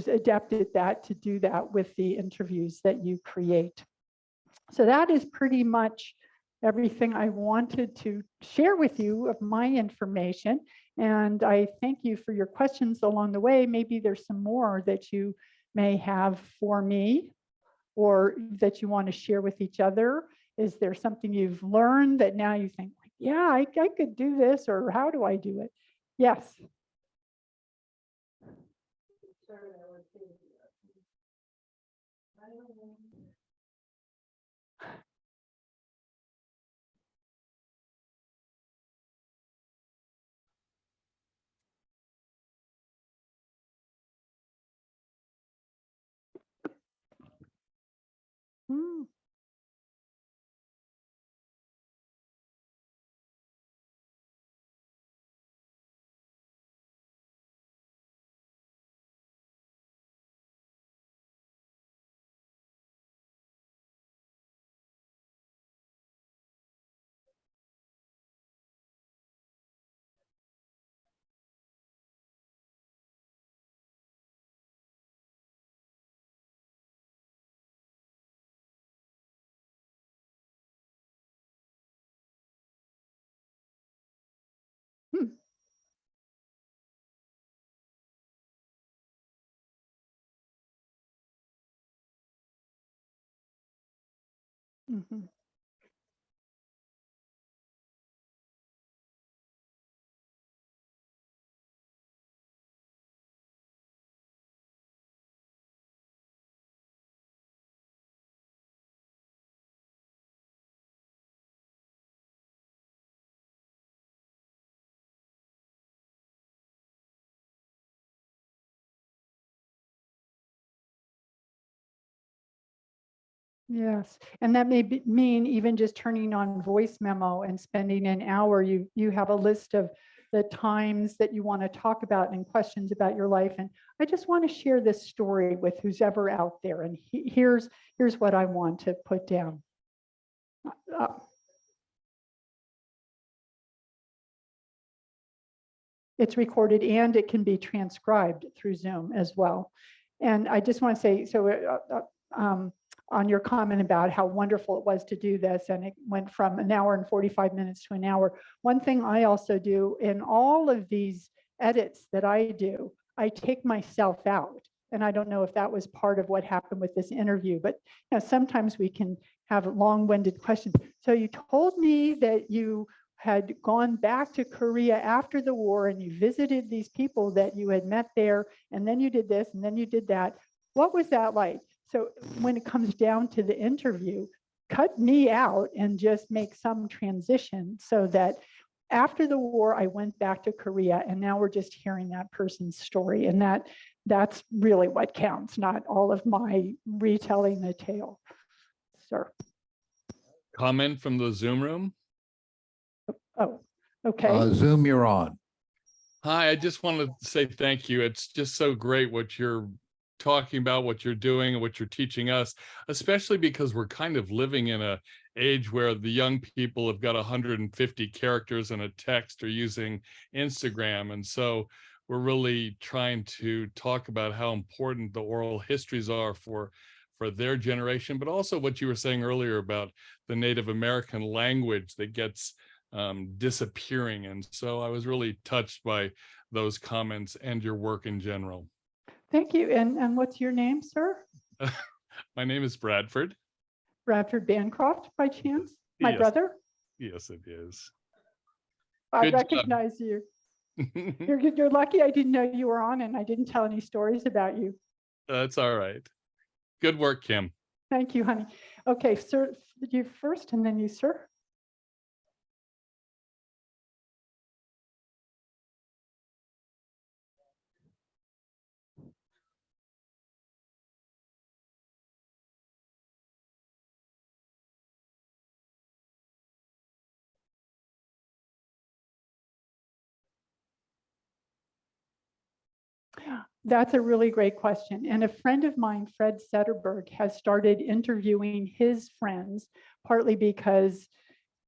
adept at that to do that with the interviews that you create. So that is pretty much everything I wanted to share with you of my information. And I thank you for your questions along the way. Maybe there's some more that you may have for me or that you want to share with each other. Is there something you've learned that now you think, yeah, I could do this, or how do I do it? Yes. Hmm. Mhm. Yes, and that may mean even just turning on voice memo and spending an hour. You have a list of the times that you want to talk about and questions about your life. And I just want to share this story with who's ever out there. And here's what I want to put down. It's recorded and it can be transcribed through Zoom as well. And I just want to say, so on your comment about how wonderful it was to do this, and it went from an hour and 45 minutes to an hour. One thing I also do in all of these edits that I do, I take myself out. And I don't know if that was part of what happened with this interview, but you know, sometimes we can have long-winded questions. So you told me that you had gone back to Korea after the war and you visited these people that you had met there, and then you did this and then you did that. What was that like? So when it comes down to the interview, cut me out and just make some transition so that after the war, I went back to Korea and now we're just hearing that person's story. And that's really what counts, not all of my retelling the tale. Sir. Comment from the Zoom room. Oh, okay. Zoom, you're on. Hi, I just wanted to say thank you. It's just so great what you're talking about, what you're doing, and what you're teaching us, especially because we're kind of living in a age where the young people have got 150 characters in a text or using Instagram. And so we're really trying to talk about how important the oral histories are for their generation, but also what you were saying earlier about the Native American language that gets disappearing. And so I was really touched by those comments and your work in general. Thank you. And what's your name, sir? My name is Bradford. Bradford Bancroft, by chance? My Yes. brother? Yes, it is. I Good job. recognize you. You're lucky I didn't know you were on and I didn't tell any stories about you. That's all right. Good work, Kim. Thank you, honey. Okay, sir, you first and then you, sir. That's a really great question. And a friend of mine, Fred Setterberg, has started interviewing his friends, partly because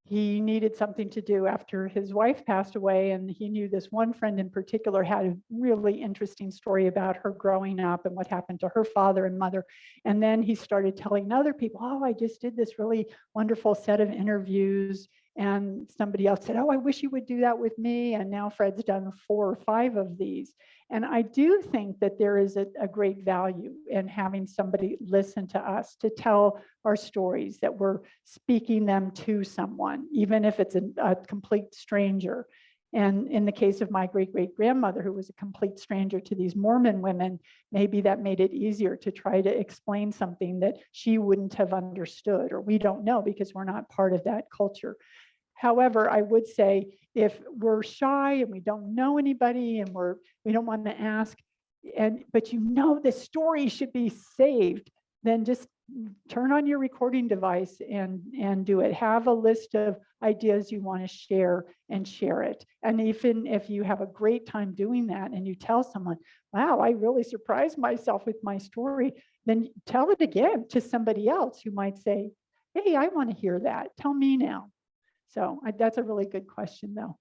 he needed something to do after his wife passed away. And he knew this one friend in particular had a really interesting story about her growing up and what happened to her father and mother. And then he started telling other people, oh, I just did this really wonderful set of interviews. And somebody else said, oh, I wish you would do that with me. And now Fred's done 4 or 5 of these. And I do think that there is a great value in having somebody listen to us, to tell our stories, that we're speaking them to someone, even if it's a complete stranger. And in the case of my great-great-grandmother, who was a complete stranger to these Mormon women, maybe that made it easier to try to explain something that she wouldn't have understood, or we don't know because we're not part of that culture. However, I would say if we're shy and we don't know anybody and we don't want to ask, but you know the story should be saved, then just turn on your recording device and do it. Have a list of ideas you want to share and share it. And even if you have a great time doing that and you tell someone, wow, I really surprised myself with my story, then tell it again to somebody else who might say, hey, I want to hear that. Tell me now. So that's a really good question, though.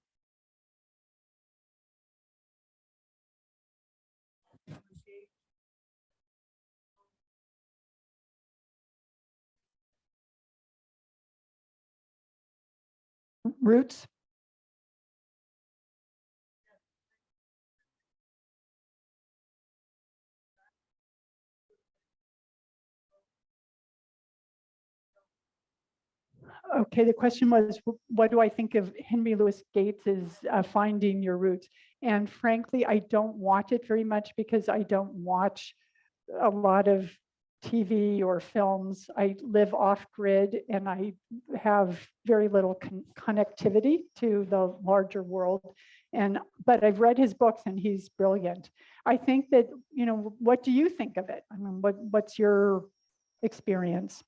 Roots. Okay, the question was, what do I think of Henry Louis Gates's Finding Your Roots? And frankly, I don't watch it very much because I don't watch a lot of TV or films. I live off grid and I have very little connectivity to the larger world. But I've read his books and he's brilliant. I think that, what do you think of it? I mean, what's your experience?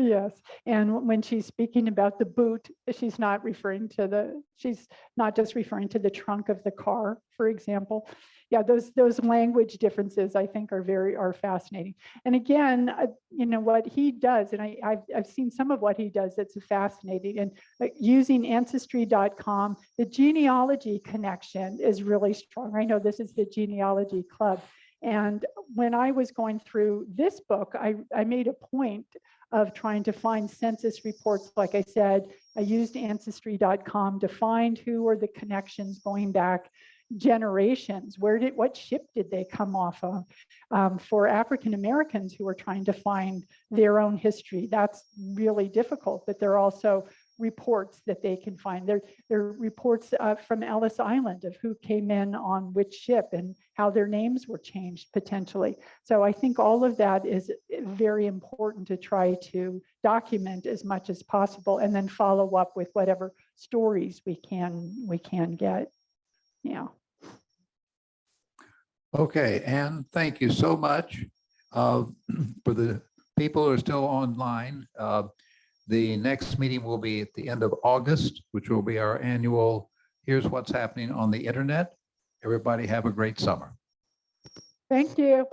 Yes, and when she's speaking about the boot, she's not just referring to the trunk of the car, for example. Yeah, those language differences I think are fascinating. And again, what he does, and I've seen some of what he does that's fascinating. And using Ancestry.com, the genealogy connection is really strong. I know this is the Genealogy Club. And when I was going through this book, I made a point of trying to find census reports. Like I said, I used Ancestry.com to find who are the connections going back generations. What ship did they come off of? For African Americans who are trying to find their own history, that's really difficult, but there are also reports that they can find. There are reports from Ellis Island of who came in on which ship and how their names were changed potentially. So I think all of that is very important to try to document as much as possible and then follow up with whatever stories we can get. Yeah. Okay, Anne, thank you so much. For the people who are still online, the next meeting will be at the end of August, which will be our annual Here's What's Happening on the Internet. Everybody have a great summer. Thank you.